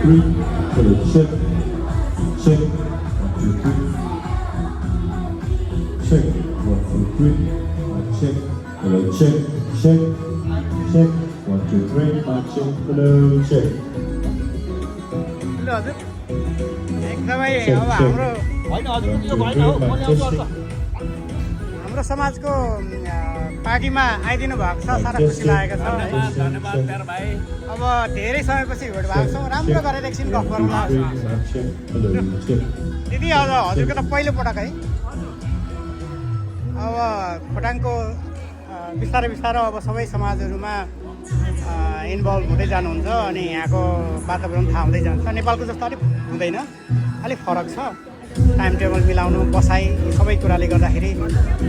three. Hello, check. Check. 1, 2, 3. Check. 1, 2, 3. Check. Hello, check. Check. Check. 1, 2, 3. Check. Hello, check. ल हजुर एकदमै Check, अब check. हाम्रो 1, 2, 3. Testing. हाम्रो समाजको पार्टीमा आइदिनु भएको छ साह्रै खुसी लागेको छ है। धन्यवाद प्यारो भाइ। अब धेरै समयपछि भेट भएको छौँ राम्रो गरेर एकछिन गफ गरौँला। Check. Hello, check. दिदी अब हजुरको त पहिलो पटक है। अब खोटाङको बिस्तारै बिस्तारै अब सबै समाजहरूमा इन्भल्भ हुँदै जानुहुन्छ अनि यहाँको वातावरण थाहा हुँदै जान्छ। नेपालको जस्तो अलिक हुँदैन, अलिक फरक छ। टाइम टेबल मिलाउनु, बसाइ सबै कुराले गर्दाखेरि।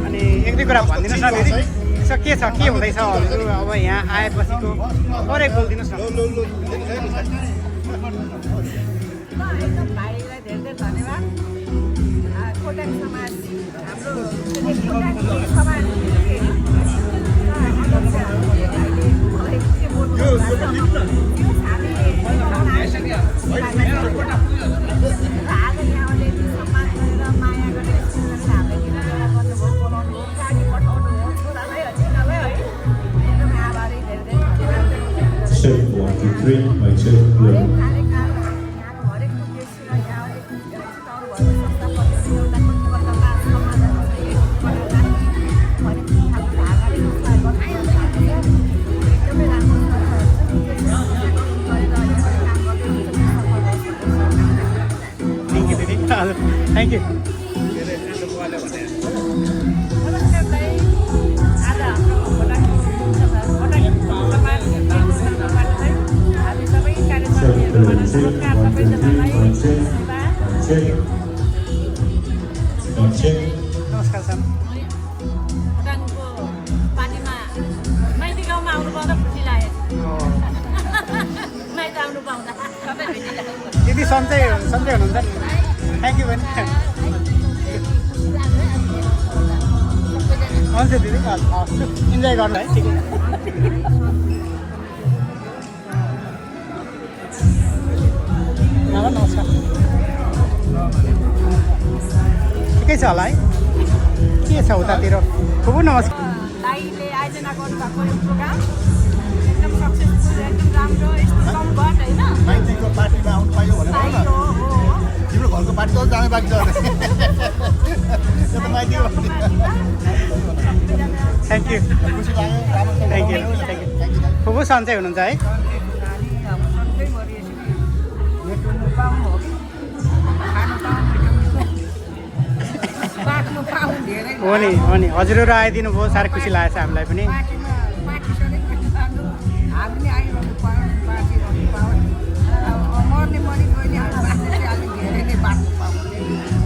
अनि एक दुई कुरा भनिदिनुहोस् न दिदी, यसो के छ, के हुँदैछ हजुर अब यहाँ आएपछिको थोरै बोलिदिनुहोस् न। एकदम भाइलाई धेरै धेरै धन्यवाद। खोटाङ समाज हाम्रो खोटाङ समाज Check. 1, 2, 3. My check. Hello. Thank you दिदी, थ्याङ्क यू। Check. Check. नमस्कार सर। खोटाङको पार्टीमा माइती गाउँमा आउनु पाउँदा खुसी लाग्यो। माइत आउनु पाउँदा सबै भेटिरहेको दिदी सन्चै हुनुहुन्छ नि? थ्याङ्क यू बहिनी। हुन्छ दिदी, इन्जोय गर्नु है। ठिकै नमस्कार। ठिकै छ होला है? के छ उतातिर? खुब नमस्कार। दाइले आयोजना गर्नुभएको यो प्रोग्राम एकदम सक्सेसफुल, एकदम राम्रो। यस्तो कम्फर्ट होइन माइतीको पार्टीमा आउनु पाइयो भनेर पाइयो हो तिम्रो घरको पार्टी त जानै बाँकी छ त्यो त माइतीको थ्याङ्क यू, खुसी लाग्यो राम्रो थ्याङ्क यू, थ्याङ्क यू। खुब सन्चै हुनुहुन्छ है? हो नि, हो नि, हजुरहरू आइदिनु भयो, साह्रै खुसी लागेको छ हामीलाई पनि।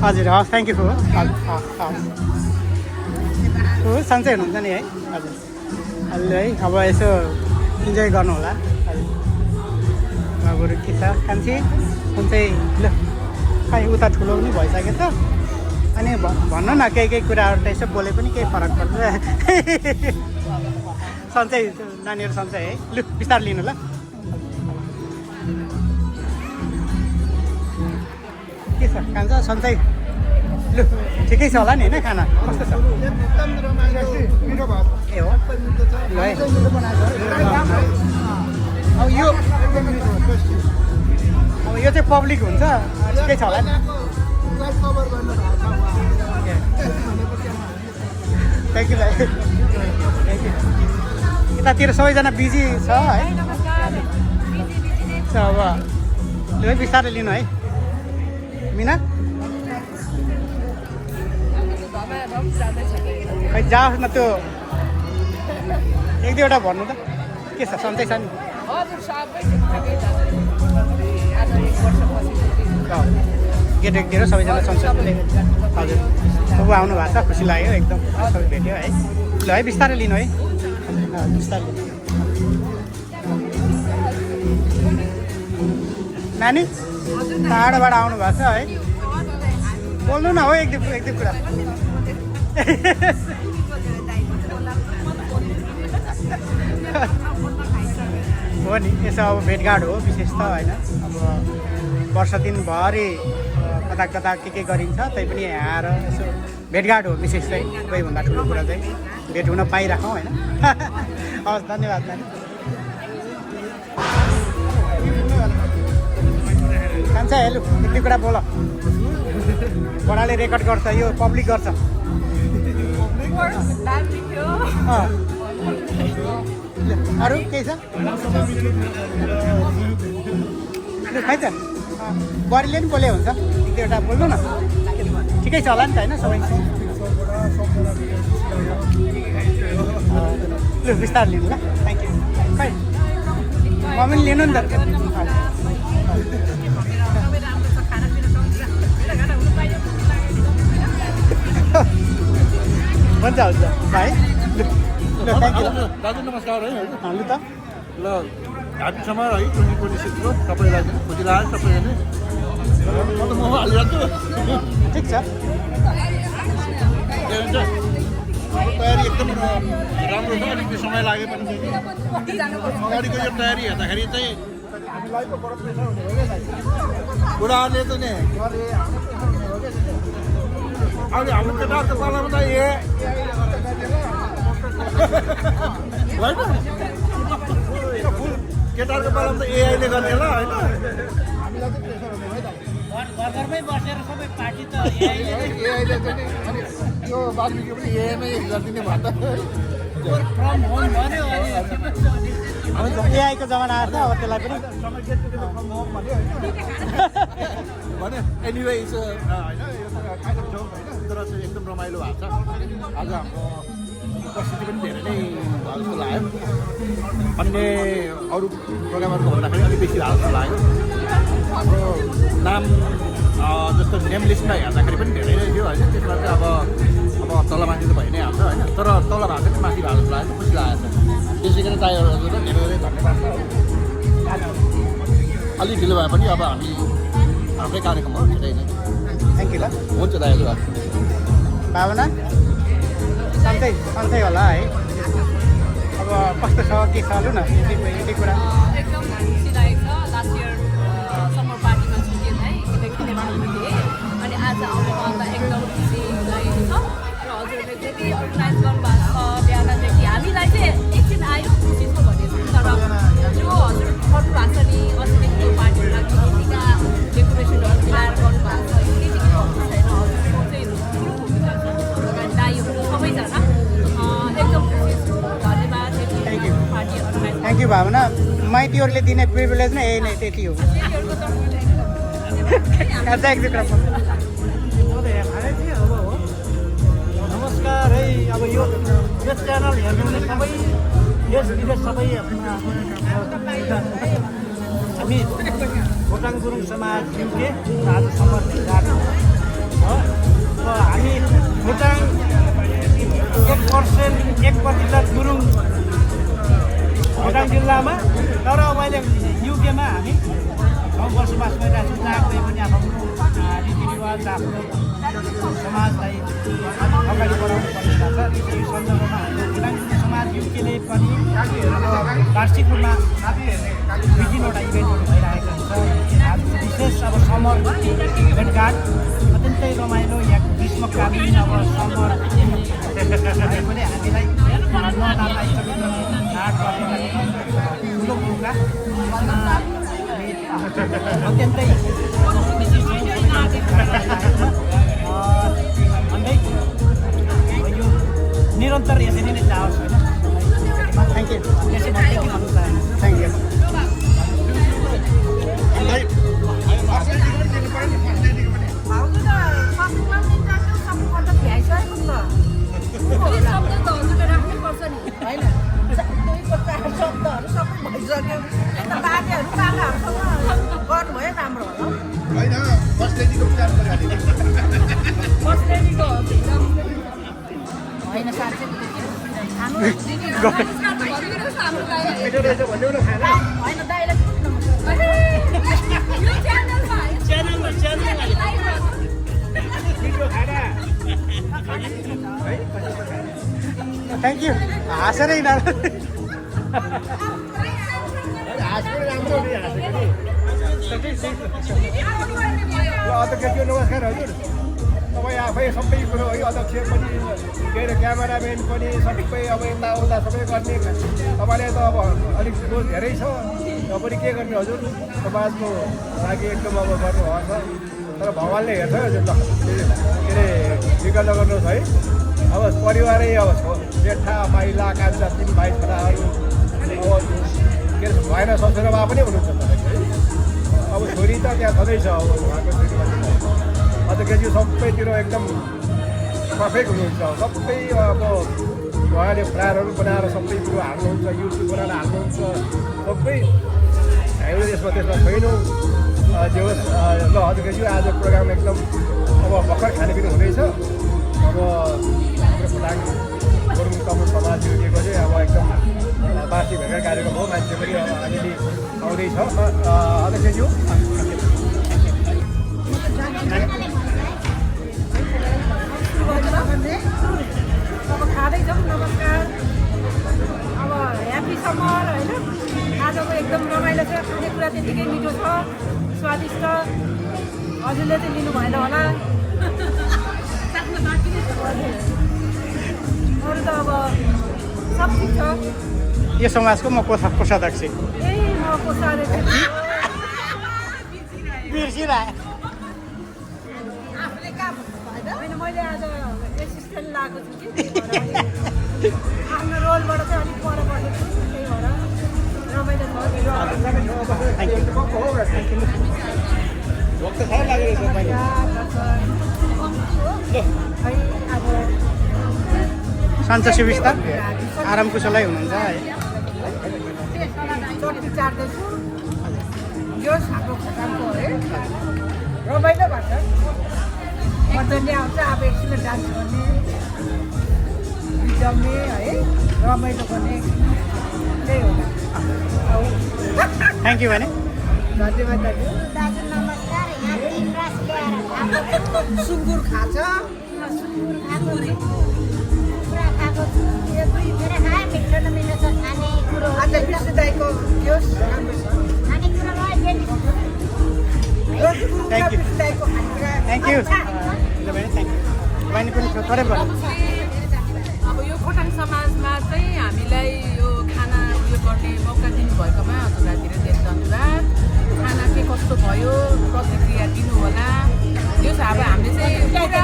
हजुर, हस्, थ्याङ्क यू खुब। खुब सन्चै हुनुहुन्छ नि है? हजुर, अहिले है अब यसो इन्जोय गर्नु होला। हजुर बाबुहरू के छ कान्छी? सन्चै? ल खै उता ठुलो पनि भइसक्यो त। अनि भन्नु न केही केही कुराहरू त यसो बोले पनि केही फरक पर्छ। सन्चै नानीहरू सन्चै है? लु बिस्तारै लिनु ल। के छ कान्छ सन्चै? लु ठिकै छ होला नि होइन? खाना कस्तो छ? एकदम रमाइलो मिठो भयो ए हो ल है। अब यो चाहिँ पब्लिक हुन्छ, ठिकै छ होला नि? कभर गर्नु भएको थ्याङ्क यू भाइ, थ्याङ्क यू। यतातिर सबैजना बिजी छ है? अब लु है बिस्तारै लिनु है। मिना खै जाओस् न, त्यो एक दुईवटा भन्नु त। के छ सन्चै छ नि? गेटतिर सबैजना सन्चै हुँदै। हजुर अब आउनु भएको छ, खुसी लाग्यो एकदम, सबै भेट्यो है। ल है बिस्तारै लिनु है, बिस्तारै लिनु। नानी टाढोबाट आउनु भएको छ है? बोल्नु न हो एक दुई कुरा। हो हो नि यसो अब भेटघाट हो विशेष त होइन अब वर्ष दिनभरि कता कता के गरिन्छ तैपनि यहाँ आएर यसो भेटघाट हो विशेष चाहिँ सबैभन्दा ठुलो कुरा चाहिँ भेट हुन पाइराखौँ होइन हवस् धन्यवाद नानी कान्छा हेलु यति कुरा बोल बडाले रेकर्ड गर्छ यो पब्लिक गर्छ अरू केही छ खै त बुहारीले नि बोले हुन्छ एक दुईवटा बोल्नु न ठिकै छ होला नि त होइन सबै लु बिस्तारै लिनु ल थ्याङ्क यू खै म पनि लिनु नि त हुन्छ हुन्छ भाइ लु थ्याङ्क यू दाजु नमस्कार है लु त ल ह्याप्पीसम्म है 2026 सबैलाई खुसी लाग्यो सबैजना म त मोबाइल हालिहाल्छु ठिक छ तयारी एकदम राम्रो छ अलिकति समय लाग्यो पनि अगाडिको यो तयारी हेर्दाखेरि चाहिँ बुढाहरूले त नि अहिले हाम्रो केटाहरूको पालामा त होइन केटाहरूको पालामा त एआईले गर्ने ल होइन घरमै बसेर सबै पार्टी त एआईले चाहिँ अनि यो बाल्मिकी पनि एआईमै गरिदिने भयो त एआईको जमाना आएको छ अब त्यसलाई पनि भने एनिवे होइन यो त काइन्ड अफ जोक होइन तर चाहिँ एकदम रमाइलो भएको छ आज हाम्रो उपस्थिति पनि धेरै नै भएको जस्तो लाग्यो अन्य अरू प्रोग्रामहरूको भन्दाखेरि अलिक बेसी भएको जस्तो लाग्यो हाम्रो नाम जस्तो नेम लिस्टमा हेर्दाखेरि पनि धेरै नै थियो होइन त्यसमा चाहिँ अब तल माथि त भइ नै हाल्छ होइन तर तल भएको चाहिँ माथि भएको जस्तो लाग्यो खुसी लागेको छ त्यसै गरी दाइहरू धेरै धेरै धन्यवाद छ अलिक ढिलो भए पनि अब हामी हाम्रै कार्यक्रम हो छिटै नै थ्याङ्क यू ल हुन्छ दाइहरू भावना सन्चै सन्चै होला है अब कस्तो छ के छ लु न यति कुरा एकदम खुसी लागेको छ लास्ट इयर समर पार्टीमा छुट्टियो है किनकि अनि आज आउनु पाउँदा एकदम खुसी लागेको छ र हजुरहरूले जति अर्गनाइज गर्नुभएको छ बिहानदेखि हामीलाई चाहिँ एकछिन आयो खुसी छ भने तर जो हजुर गर्नुभएको छ नि अस्तिदेखि पार्टीहरू लाग्ने यतिका डेकोरेसनहरू तयार गर्नुभएको छ यति छैन हजुरको चाहिँ दाइहरू सबैजना एकदम खुसी छु धन्यवाद पार्टी अर्गनाइज थ्याङ्क यू भावना माइतीहरूले दिने प्रिभिलेज नै यही नै त्यति हो नमस्कार है अब यो च्यानल हेर्नुहुने सबै देश विदेश सबै हामी भोटाङ गुरुङ समाज युके आज समर्पित गएको हो र हामी भोटाङ 1% गुरुङ भोटाङ जिल्लामा तर अहिले युकेमा हामी बसोबास गरिरहेको छौँ जहाँ गए पनि आफ्नो रीतिरिवाज आफ्नो समाजलाई अगाडि बढाउनु पर्ने भएको छ यो सन्दर्भमा हाम्रो भोटाङ समाज युकेले पनि वार्षिक रूपमा 2-3 वटा इभेन्टहरू भइरहेको हुन्छ आज विशेष अब समर भेटघाट अत्यन्तै रमाइलो यहाँ ग्रीष्मकालीन अब समर पनि हामीलाई नलालाई घाट गर्ने ठुलो मौका अत्यन्तै भन्दै यो निरन्तर यसरी नै जाओस् होइन थ्याङ्क यू त्यसै भन्दै के भन्नु चाहन्छु थ्याङ्क यू भाउजू त सपिङमा पनि जान्छु सपिङ गर्दा भ्याइसकेको छ फेरि शब्द त हजुरले राख्नैपर्छ नि होइन 2-4 शब्दहरू सबै भइसक्यो यता बाजेहरू काकाहरूसँग गर्नुभयो राम्रो होला होइन फर्स्ट लेडीको विचार गरिहाल्यो फर्स्ट लेडीको होइन साँच्चै खानु होइन दाइलाई यो च्यानलमा थ्याङ्क यू हाँसेर यिनीहरू हाँस्नु राम्रो नि हाँसेको नि अध्यक्षज्यू नमस्कार हजुर तपाईँ आफै सबै कुरो है अध्यक्ष पनि के अरे क्यामेराम्यान पनि सबै अब यताउता सबै गर्ने तपाईँले त अब अलिक रोज धेरै छ पनि के गर्ने हजुर समाजको लागि एकदम अब गर्नुभएको छ तर भगवान्ले हेर्छ हजुर ल के अरे विकल नगर्नुहोस् है अब परिवारै अब जेठा माइला कान्छा 3 भाइ छोराहरू अब के अरे भएन ससुराबा पनि हुनुहुन्छ तपाईँको अब छोरी त त्यहाँ छँदैछ अब उहाँको छोरी अध्यक्षज्यू सबैतिर एकदम पर्फेक्ट हुनुहुन्छ सबै अब उहाँले फ्लायरहरू बनाएर सबै कुरो हाल्नुहुन्छ युट्युब बनाएर हाल्नुहुन्छ सबै हामीले त्यसमा छैनौँ जे होस् ल अध्यक्षज्यू आज प्रोग्राम एकदम अब भर्खर खानेपिन हुँदैछ अब हाम्रो खोटाङ गुरुङ तमुल समाज जोडिएको चाहिँ अब एकदम बासी भेटघाट कार्यक्रम हो मान्छे पनि अब अलिअलि आउँदैछ अध्यक्षज्यू अब खाँदैछौँ नमस्कार अब ह्याप्पी समर होइन आजको एकदम रमाइलो छ खानेकुरा त्यतिकै मिठो छ स्वादिष्ट हजुरले चाहिँ लिनु भएन होला अरू त अब सब ठिक छ यो समाजको म कोषाध्यक्ष ए म कोषाध्यक्ष बिर्सिरहे होइन मैले आज एसिस्टेन्ट लगाएको छु कि आफ्नो रोलबाट चाहिँ अलिक पर बसेको छु त्यही भएर रमाइलो सञ्च सुविस्ता आराम कुशलै हुनुहुन्छ है चटनी चाट्दैछु यो हाम्रो खोटाङको है रमाइलो भएको मजाले आउँछ अब एकछिन डान्स गर्ने जम्ने है रमाइलो गर्ने त्यही होला थ्याङ्क यू भने धन्यवाद दाजु नमस्कार यहाँ तीन रस ल्याएर सुँगुर खान्छ पुरा खाएको छु यो दुई फेरि खाएँ मिठो न मिठो छ खाने कुरो आज विष्णु दाईको त्यो राम्रो छ खाने कुरो भयो Thank you. दाईको खानेकुरा थ्याङ्क यू बहिनी पनि थोरै भयो अब यो खोटाङ समाजमा चाहिँ हामीलाई यो खाना उयो गर्ने मौका दिनुभएकोमा हजुरलाई धेरै धेरै धन्यवाद खाना के कस्तो भयो प्रतिक्रिया दिनु होला यो चाहिँ अब हामीले चाहिँ पुरा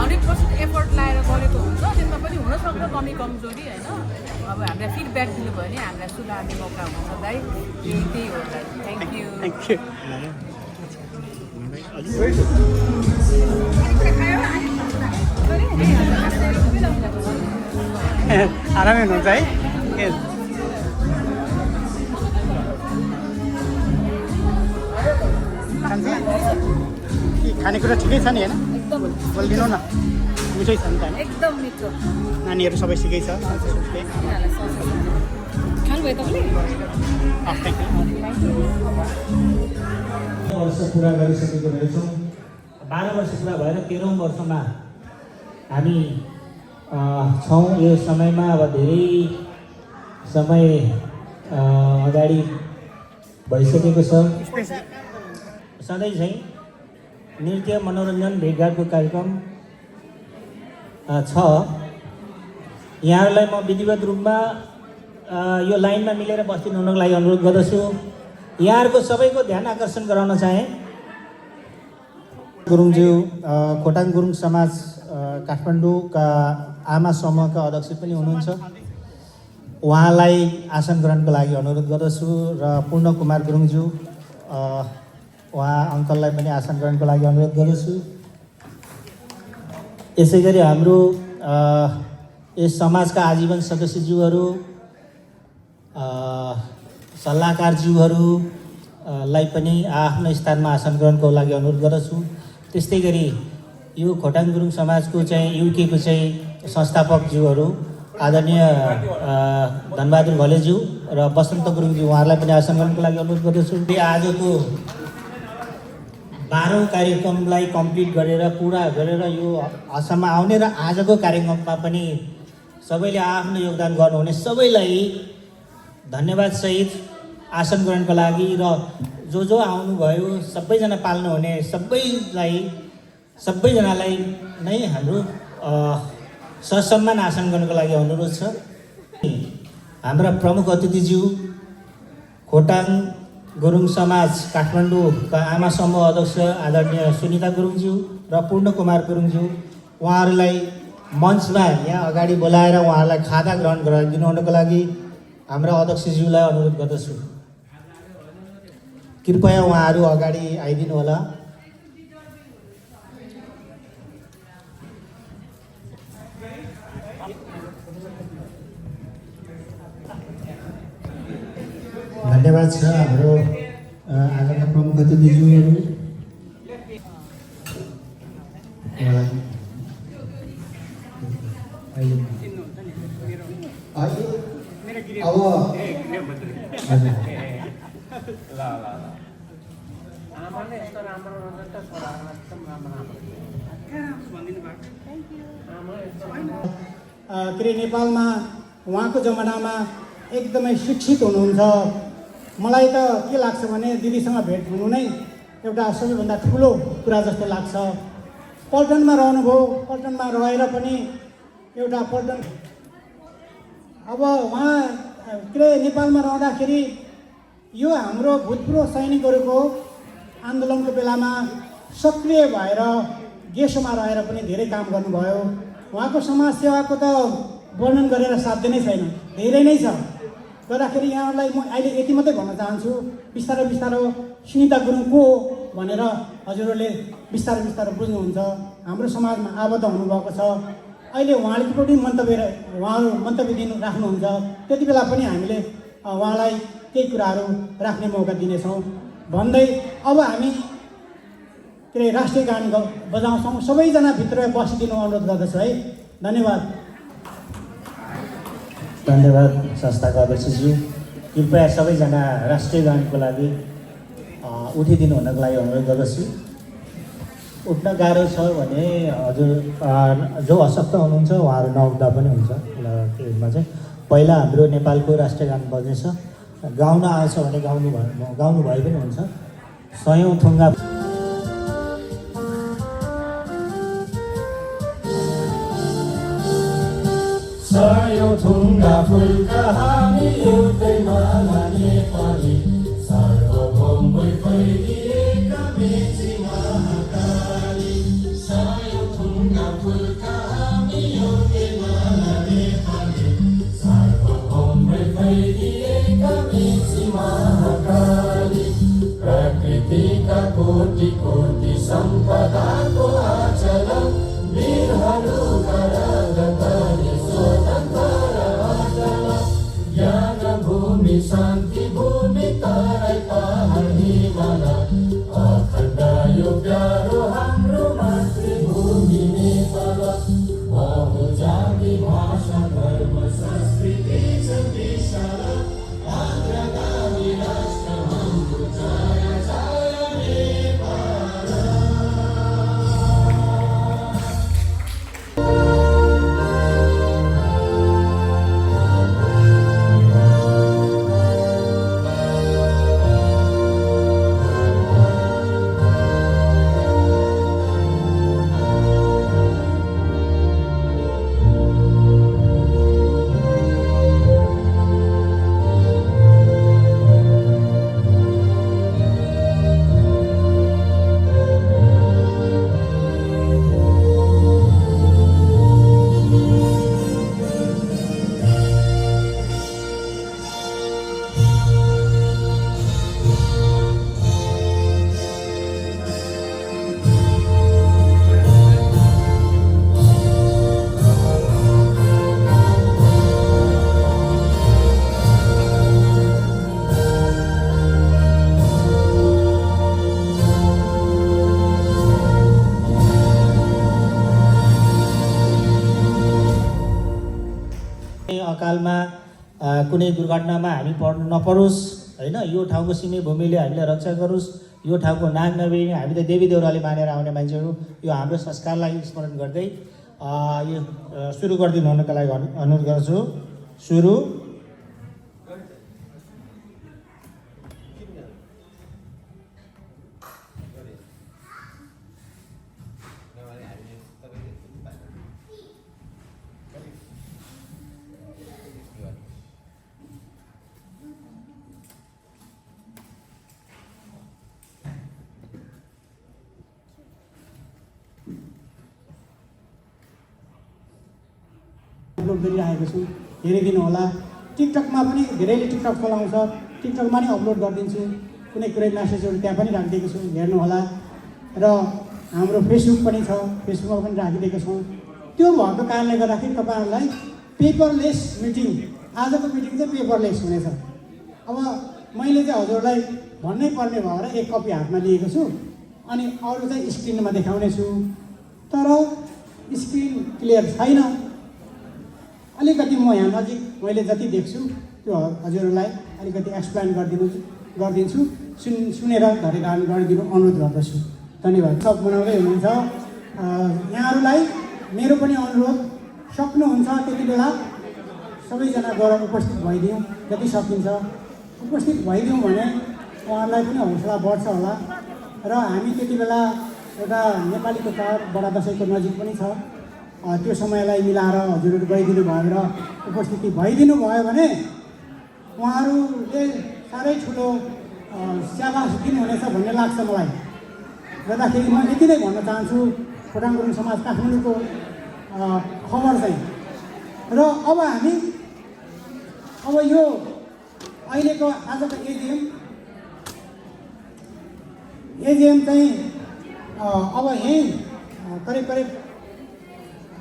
100% एफर्ट लगाएर गरेको हुन्छ त्यसमा पनि हुनसक्छ कमी कमजोरी होइन अब हामीलाई फिडब्याक दिनुभयो भने हामीलाई सुधार्ने मौका हुन्छ दाइ त्यही हो दाइ थ्याङ्क यू थ्याङ्क यू आरामै हुनुहुन्छ है खानेकुरा ठिकै छ नि होइन बोलिदिनु न मिठै छ नि त होइन एकदम मिठो नानीहरू सबै सिकै छ खानुभयो तपाईँले वर्ष पुरा गरिसकेको रहेछौँ 12 वर्ष पुरा भएर 13औं वर्षमा हामी छौँ यो समयमा अब धेरै समय अगाडि भइसकेको छ सधैँ चाहिँ नृत्य मनोरञ्जन भेटघाटको कार्यक्रम छ यहाँहरूलाई म विधिवत रूपमा यो लाइनमा मिलेर बस्दिनु हुनको लागि अनुरोध गर्दछु यहाँहरूको सबैको ध्यान आकर्षण गराउन चाहे गुरुङज्यू खोटाङ गुरुङ समाज काठमाडौँका आमा समूहका अध्यक्ष पनि हुनुहुन्छ उहाँलाई आसन ग्रहणको लागि अनुरोध गर्दछु र पूर्ण कुमार गुरुङज्यू उहाँ अङ्कललाई पनि आसन ग्रहणको लागि अनुरोध गर्दछु यसै गरी हाम्रो यस समाजका आजीवन सदस्यज्यूहरू सल्लाहकारज्यूहरूलाई पनि आफ्नो स्थानमा आसन ग्रहणको लागि अनुरोध गर्दछु त्यस्तै गरी यो खोटाङ गुरुङ समाजको चाहिँ युकेको चाहिँ संस्थापकज्यूहरू आदरणीय धनबहादुर घलेज्यू र बसन्त गुरुङज्यू उहाँहरूलाई पनि आसन ग्रहणको लागि अनुरोध गर्दछु आजको 12औं कार्यक्रमलाई कम्प्लिट गरेर पुरा गरेर यो हदसम्म आउने र आजको कार्यक्रममा पनि सबैले आफ्नो योगदान गर्नुहुने सबैलाई धन्यवाद सहित आसन ग्रहणको लागि र जो आउनुभयो सबैजना पाल्नुहुने सबैजनालाई नै हाम्रो ससम्मान आसन गर्नको लागि अनुरोध छ। हाम्रा प्रमुख अतिथिज्यू खोटाङ गुरुङ समाज काठमाडौँका आमा समूह अध्यक्ष आदरणीय सुनिता गुरुङज्यू र पूर्ण कुमार गुरुङज्यू, उहाँहरूलाई मञ्चमा यहाँ अगाडि बोलाएर उहाँहरूलाई खादा ग्रहण गराइदिनुहुनको लागि हाम्रा अध्यक्षज्यूलाई अनुरोध गर्दछु। कृपया उहाँहरू अगाडि आइदिनु होला। धन्यवाद छ हाम्रो आजका प्रमुख अतिथिज्यूहरू। के अरे नेपालमा उहाँको जमानामा एकदमै शिक्षित हुनुहुन्छ। मलाई त के लाग्छ भने दिदीसँग भेट हुनु नै एउटा सबैभन्दा ठुलो कुरा जस्तो लाग्छ। पल्टनमा रहनुभयो, पल्टनमा रहेर पनि एउटा पल्टन अब उहाँ के अरे नेपालमा रहँदाखेरि यो हाम्रो भूतपूर्व सैनिकहरूको आन्दोलनको बेलामा सक्रिय भएर गेसोमा रहेर पनि धेरै काम गर्नुभयो। उहाँको समाज सेवाको त वर्णन गरेर साध्य नै छैन, धेरै नै छ। गर्दाखेरि यहाँहरूलाई म अहिले यति मात्रै भन्न चाहन्छु, बिस्तारै बिस्तारो सुनिता गुरुङ को हो भनेर हजुरहरूले बिस्तारै बिस्तारै बुझ्नुहुन्छ। हाम्रो समाजमा आबद्ध हुनुभएको छ। अहिले उहाँले पनि उहाँहरू मन्तव्य दिनु राख्नुहुन्छ, त्यति बेला पनि हामीले उहाँलाई केही कुराहरू राख्ने मौका दिनेछौँ भन्दै अब हामी के अरे राष्ट्रिय गान बजाउँछौँ। सबैजना भित्र बसिदिनु अनुरोध गर्दछु है। धन्यवाद। धन्यवाद संस्थाको अध्यक्षज्यू। कृपया सबैजना राष्ट्रिय गानको लागि उठिदिनु हुनको लागि अनुरोध गर्दछु। उठ्न गाह्रो छ भने हजुर जो अशक्त हुनुहुन्छ उहाँहरू नउठ्दा पनि हुन्छ। त्यसमा चाहिँ पहिला हाम्रो नेपालको राष्ट्रिय गान बज्नेछ। गाउन आउँछ भने गाउनु भए पनि हुन्छ। सयौँ थुङ्गा सयौँ थुङ्गा फुलका हामी एउटै माला नेपाली, सार्वभौम फैलिएका मेची महाकाली। सयौँ थुङ्गा फुलका हामी एउटै माला नेपाली, सार्वभौम फैलिएका मेची महाकाली। प्रकृतिका कोटि कोटि सम्पदाको आचल, वीरहरूका रगतले ज्ञान भूमि शान्ति भूमि तराई पहाड हिमाल, अखण्ड यो प्यारो हाम्रो मातृभूमि नेपाल। बहुजाति भाषा धर्म संस्कृति छ विशाल, अग्रगामी राष्ट्र हाम्रो जय जय नेपाल। अकालमा कुनै दुर्घटनामा हामी पर्नु नपरोस् होइन। यो ठाउँको सीमे भूमिले हामीलाई रक्षा गरोस्। यो ठाउँको नाग नबिने हामी त देवी देउराले मानेर आउने मान्छेहरू, यो हाम्रो संस्कारलाई स्मरण गर्दै यो सुरु गरिदिनु हुनको लागि अनुरोध गर्छु। सुरु। अपलोड गरिरहेको छु, हेरिदिनु होला। टिकटकमा पनि धेरैले टिकटक चलाउँछ, टिकटकमा नि अपलोड गरिदिन्छु, कुनै कुनै म्यासेजहरू त्यहाँ पनि राखिदिएको छु, हेर्नु होला। र हाम्रो फेसबुक पनि छ, फेसबुकमा पनि राखिदिएको छौँ। त्यो भएको कारणले गर्दाखेरि तपाईँहरूलाई पेपरलेस मिटिङ, आजको मिटिङ चाहिँ पेपरलेस हुनेछ। अब मैले चाहिँ हजुरलाई भन्नै पर्ने भएर एक कपी हातमा लिएको छु, अनि अरू चाहिँ स्क्रिनमा देखाउने छु, तर स्क्रिन क्लियर छैन। अलिकति म यहाँ नजिक मैले जति देख्छु त्यो हजुरहरूलाई अलिकति एक्सप्लेन गरिदिन्छु, सुनेर धैर्यधारण गरिदिनु अनुरोध गर्दछु। धन्यवाद। सब मनाउँदै हुनुहुन्छ, यहाँहरूलाई मेरो पनि अनुरोध, सक्नुहुन्छ त्यति बेला सबैजना गएर उपस्थित भइदिउँ, जति सकिन्छ उपस्थित भइदिउँ भने उहाँहरूलाई पनि हौसला बढ्छ होला। र हामी त्यति बेला एउटा नेपालीको चाड बडा दसैँको नजिक पनि छ, त्यो समयलाई मिलाएर हजुरहरू गइदिनु भयो र उपस्थिति भइदिनु भयो भने उहाँहरूले साह्रै ठुलो स्याबास दिनुहुनेछ भन्ने लाग्छ मलाई। गर्दाखेरि म यति नै भन्न चाहन्छु खोटाङ गुरुङ समाज काठमाडौँको खबर चाहिँ। र अब हामी यो अहिलेको आजको एजिएम चाहिँ अब यहीँ करिब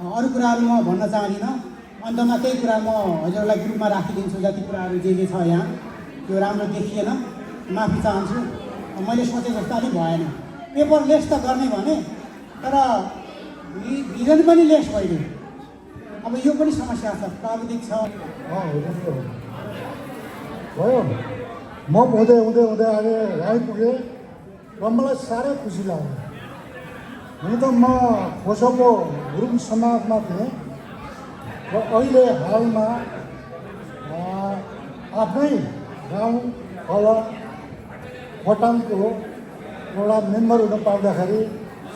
अरू कुराहरू म भन्न चाहदिनँ। अन्तमा त्यही कुरा म हजुरलाई ग्रुपमा राखिदिन्छु, जति कुराहरू जे छ यहाँ त्यो राम्रो देखिएन, माफी चाहन्छु। मैले सोचे जस्तो अलिक भएन। पेपर लेस त गर्ने भने, तर भिजन पनि लेस भइदियो। अब यो पनि समस्या छ, प्राविधिक छ। भयो म हुँदै अहिले आइपुगेँ र मलाई साह्रै खुसी लाग्यो। हुन त म खोसोको गुरुङ समाजमा थिएँ र अहिले हालमा आफ्नै गाउँ खोटाङको एउटा मेम्बर हुन पाउँदाखेरि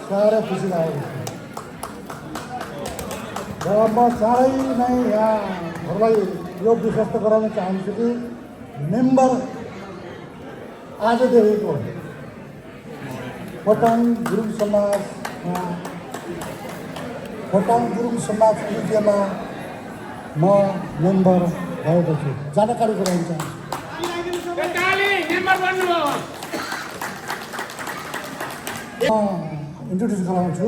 साह्रै खुसी लागेको छ। र म चाँडै नै यहाँहरूलाई यो विश्वस्त गराउन चाहन्छु कि मेम्बर आजदेखिको खोटाङ गुरुङ समाज युकेमा म मेम्बर भएको छु। जानकारी गराउन चाहन्छु। इन्ट्रोड्युस गराउँछु।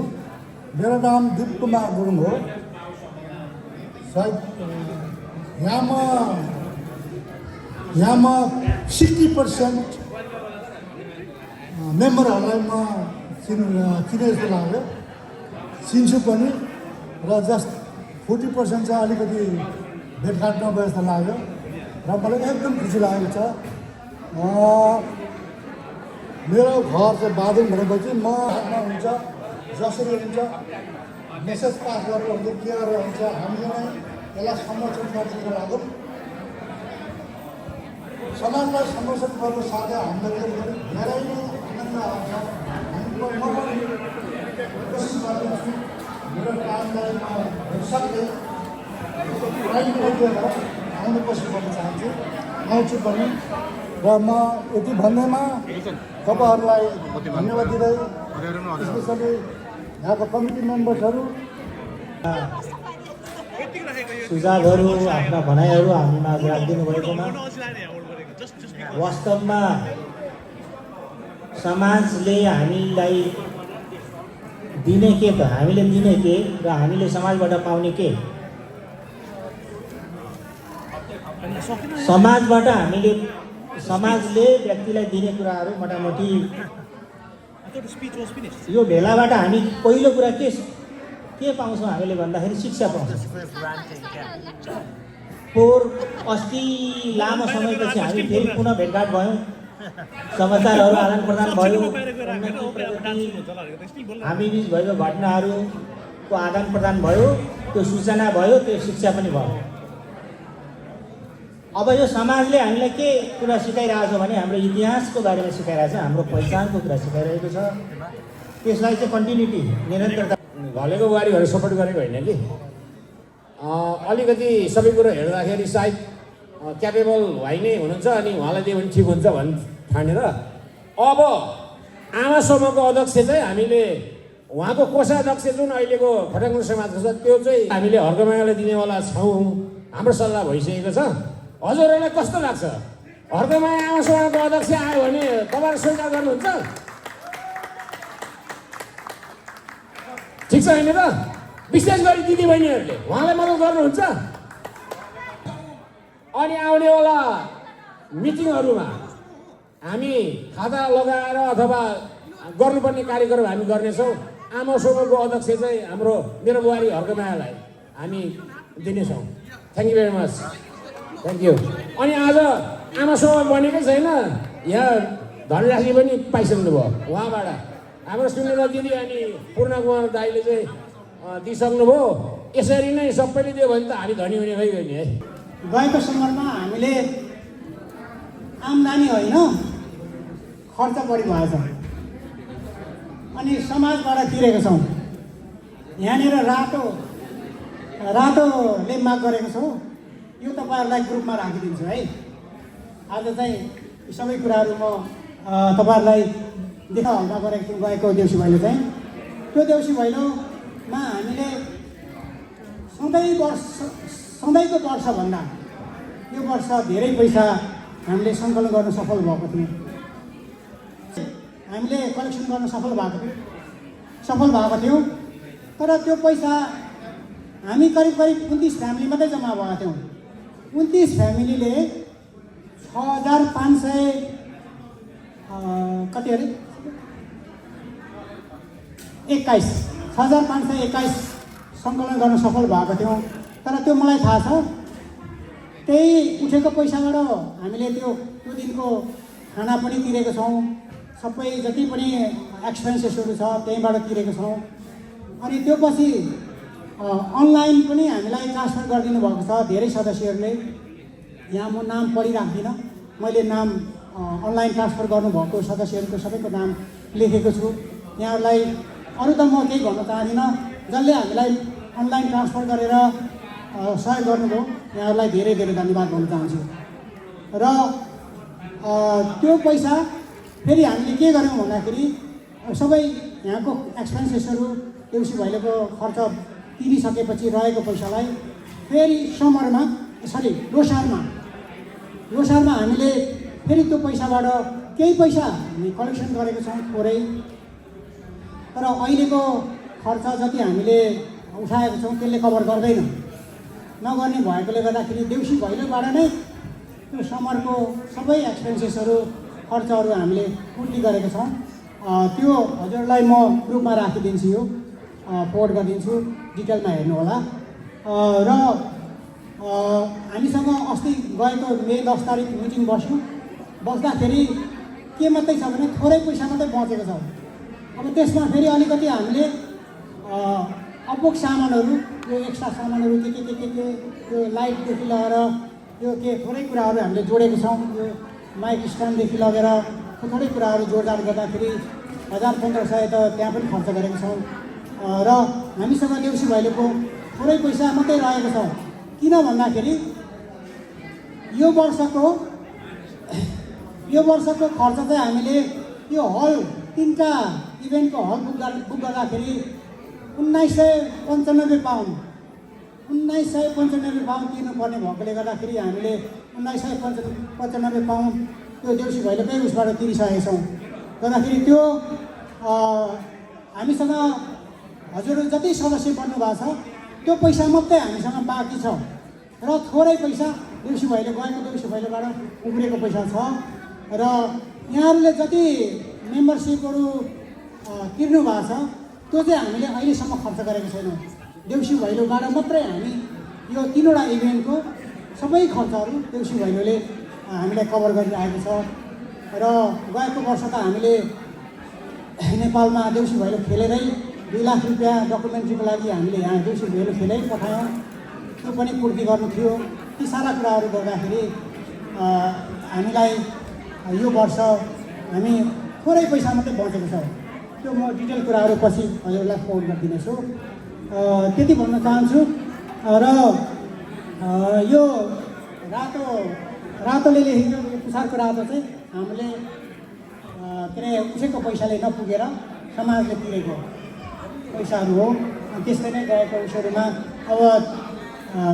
मेरो नाम दिप कुमार गुरुङ हो। सायद यहाँमा 60% मेम्बरहरूलाई म चिने जस्तो लाग्यो, चिन्छु पनि। र जस्ट 40% चाहिँ अलिकति भेटघाट नभए जस्तो लाग्यो र मलाई एकदम खुसी लागेको छ। मेरो घर चाहिँ बादुङ भनेपछि म हातमा हुन्छ, जसरी हुन्छ मेसेज पास गरेर हुन्छ, के गरेर हुन्छ, हामीले नै यसलाई संरक्षण गर्नको लागि समाजलाई संरक्षण गर्नु साथै हामीले धेरै नै आनन्द आउँछ। म पनि कोसिस गर्दैछु मेरो कामलाई म सक्दै आउने कोसिस गर्न चाहन्छु, आउँछु पनि। र म यति भन्दैमा तपाईँहरूलाई धन्यवाद दिँदै, स्पेसली यहाँको कमिटी मेम्बर्सहरू सुझावहरू, आफ्ना भनाइहरू हामीमा राखिदिनु भएकोमा वास्तवमा समाजले हामीलाई दिने के त, हामीले दिने के र हामीले समाजबाट पाउने के। समाजले व्यक्तिलाई दिने कुराहरू मोटामोटी यो भेलाबाट हामी पहिलो कुरा के पाउँछौँ हामीले भन्दाखेरि शिक्षा पाउँछौँ। अस्ति लामो समयपछि हामी फेरि पुनः भेटघाट भयौँ, समाचारहरू आदान प्रदान भयो, हामी बिच भएको घटनाहरूको आदान प्रदान भयो, त्यो सूचना भयो, त्यो शिक्षा पनि भयो। अब यो समाजले हामीलाई के कुरा सिकाइरहेको छ भने हाम्रो इतिहासको बारेमा सिकाइरहेको छ, हाम्रो पहिचानको कुरा सिकाइरहेको छ। त्यसलाई चाहिँ कन्टिन्युटी, निरन्तरता। घलेको बुहारीहरू सपोर्ट गरेको होइन कि, अलिकति सबै कुरो हेर्दाखेरि सायद क्यापेबल भाइ नै हुनुहुन्छ, अनि उहाँलाई दियो भने ठिक हुन्छ भन्ने ठानेर अब आमा समूहको अध्यक्ष चाहिँ हामीले उहाँको कोषाध्यक्ष जुन अहिलेको खोटाङ गुरुङ समाजको छ त्यो चाहिँ हामीले हर्कमायालाई दिनेवाला छौँ, हाम्रो सल्लाह भइसकेको छ। हजुरहरूलाई कस्तो लाग्छ? हर्कमाया आमासभाको अध्यक्ष आयो भने तपाईँहरू स्वीकार गर्नुहुन्छ? ठिक छ होइन त? विशेष गरी दिदीबहिनीहरूले उहाँलाई मद्दत गर्नुहुन्छ? अनि आउनेवाला मिटिङहरूमा हामी खाता लगाएर अथवा गर्नुपर्ने कार्यक्रम हामी गर्नेछौँ। आमा समूहको अध्यक्ष चाहिँ हाम्रो मेरो बुहारी हर्कमायालाई हामी दिनेछौँ। Thank you very much, thank you. अनि आज आमा समूह बनेकै छैन, यहाँ धनराशि पनि पाइसक्नुभयो उहाँबाट। हाम्रो सुनेर दिदी अनि पूर्ण कुमार दाईले चाहिँ दिइसक्नुभयो। यसरी नै सबैले दियो भने त हामी धनी हुने भइ गयो नि है। गएको समरमा हामीले आम्दानी होइन खर्च बढी भएछ अनि समाजबाट तिरेको छौँ। यहाँनिर रातोले माग गरेको छौँ। यो तपाईँहरूलाई ग्रुपमा राखिदिन्छु है। आज चाहिँ सबै कुराहरू म तपाईँहरूलाई देखाउन गरेको छु। गएको देउसी भैलो चाहिँ त्यो देउसी भैलोमा हामीले सधैँको वर्षभन्दा यो वर्ष धेरै पैसा हामीले सङ्कलन गर्न सफल भएको थियो। हामीले कलेक्सन गर्न सफल भएको थियो। तर त्यो पैसा हामी करिब 29 फ्यामिली मात्रै जम्मा भएका थियौँ। 29 फ्यामिलीले 6,500 कति अरे 6,521 सङ्कलन गर्न सफल भएको थियौँ। तर त्यो मलाई थाहा छ, त्यही उठेको पैसाबाट हामीले त्यो दिनको खाना पनि तिरेको छौँ। सबै जति पनि एक्सपेन्सेसहरू छ त्यहीँबाट तिरेको छौँ। अनि त्यो पछि अनलाइन पनि हामीलाई ट्रान्सफर गरिदिनु भएको छ धेरै सदस्यहरूले। यहाँ म नाम पढिराख्दिनँ, मैले नाम अनलाइन ट्रान्सफर गर्नुभएको सदस्यहरूको सबैको नाम लेखेको छु। यहाँहरूलाई अरू त म केही भन्न चाहदिनँ। जसले हामीलाई अनलाइन ट्रान्सफर गरेर सहयोग गर्नुभयो यहाँहरूलाई धेरै धेरै धन्यवाद भन्न चाहन्छु। र त्यो पैसा फेरि हामीले के गर्यौँ भन्दाखेरि सबै यहाँको एक्सपेन्सेसहरू देउसी भैलोको खर्च तिरिसकेपछि रहेको पैसालाई फेरि लोसारमा हामीले फेरि त्यो पैसाबाट केही पैसा हामी कलेक्सन गरेको छौँ थोरै। तर अहिलेको खर्च जति हामीले उठाएको छौँ त्यसले कभर गर्दैन। नगर्ने भएकोले गर्दाखेरि देउसी भैलोबाट नै त्यो समरको सबै एक्सपेन्सेसहरू खर्चहरू हामीले पूर्ति गरेको छौँ। त्यो हजुरलाई म ग्रुपमा राखिदिन्छु, यो फोर्ड गरिदिन्छु, डिटेलमा हेर्नु होला। र हामीसँग अस्ति गएको मे 10 तारिक मिटिङ बस्दाखेरि के मात्रै छ भने थोरै पैसा मात्रै बचेको छ। अब त्यसमा फेरि अलिकति हामीले अपुग सामानहरू, यो एक्स्ट्रा सामानहरू के यो लाइटदेखि लगेर यो थोरै कुराहरू हामीले जोडेको छौँ। यो माइक स्ट्यान्डदेखि लगेर थोरै कुराहरू जोडजाड गर्दाखेरि 1,000-1,500 त त्यहाँ पनि खर्च गरेको छौँ। र हामीसँग देउसी भैलोको थोरै पैसा मात्रै रहेको छ। किन भन्दाखेरि यो वर्षको खर्च चाहिँ हामीले यो हल 3टा इभेन्टको हल बुक गर्दाखेरि 1995 पाउन्ड तिर्नुपर्ने भएकोले गर्दाखेरि हामीले 1995 पाउन्ड त्यो देउसी भैलोकै उसबाट तिरिसकेका छौँ। गर्दाखेरि त्यो हामीसँग हजुरहरू जति सदस्य बन्नु भएको छ त्यो पैसा मात्रै हामीसँग बाँकी छ। र थोरै पैसा देउसी भैलोबाट उब्रेको पैसा छ। र यहाँहरूले जति मेम्बरसिपहरू तिर्नु भएको छ त्यो चाहिँ हामीले अहिलेसम्म खर्च गरेको छैनौँ। देउसी भैलोबाट मात्रै हामी यो 3वटा इभेन्टको सबै खर्चहरू देउसी भैलोले हामीलाई कभर गरिरहेको छ। र गएको वर्ष त हामीले नेपालमा देउसी भैलो खेलेरै 2 लाख रुपियाँ डकुमेन्ट्रीको लागि हामीले यहाँ देउसी भैलो खेलै पठायौँ। त्यो पनि पूर्ति गर्नु थियो। ती सारा कुराहरू गर्दाखेरि हामीलाई यो वर्ष हामी थोरै पैसा मात्रै बचेको छ। त्यो म डिटेल कुराहरू पछि हजुरलाई फोन गरिदिनेछु। त्यति भन्न चाहन्छु। र यो रातोले लेखेको पुछारको रातो चाहिँ हामीले के अरे उसैको पैसाले नपुगेर समाजले तिरेको। पैसाहरू हो। त्यस्तै नै गएको उसहरूमा अब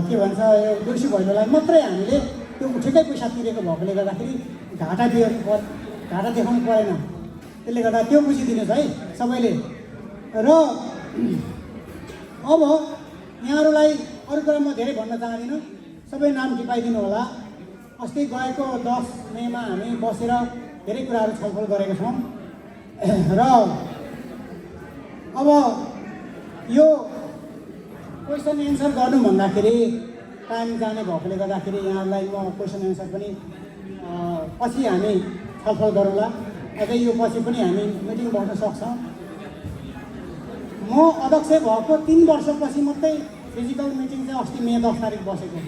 के भन्छ यो देउसी भैलोलाई मात्रै हामीले त्यो ठिकै पैसा तिरेको भएकोले गर्दाखेरि घाटा देखाउनु परेन। त्यसले गर्दा त्यो बुझिदिनुहोस् है सबैले। र अब यहाँहरूलाई अरू कुरा म धेरै भन्न चाहदिनँ, सबै नाम टिपाइदिनु होला। अस्ति गएको 10 मेमा हामी बसेर धेरै कुराहरू छलफल गरेका छौँ र अब यो क्वेसन एन्सर गर्नु भन्दाखेरि टाइम जाने भएकोले गर्दाखेरि यहाँहरूलाई म क्वेसन एन्सर पनि पछि हामी छलफल गरौँला। अझै यो पछि पनि हामी मिटिङ बस्न सक्छौँ। म अध्यक्ष भएको 3 वर्षपछि मात्रै फिजिकल मिटिङ चाहिँ अस्ति मे 10 तारिक बसेको,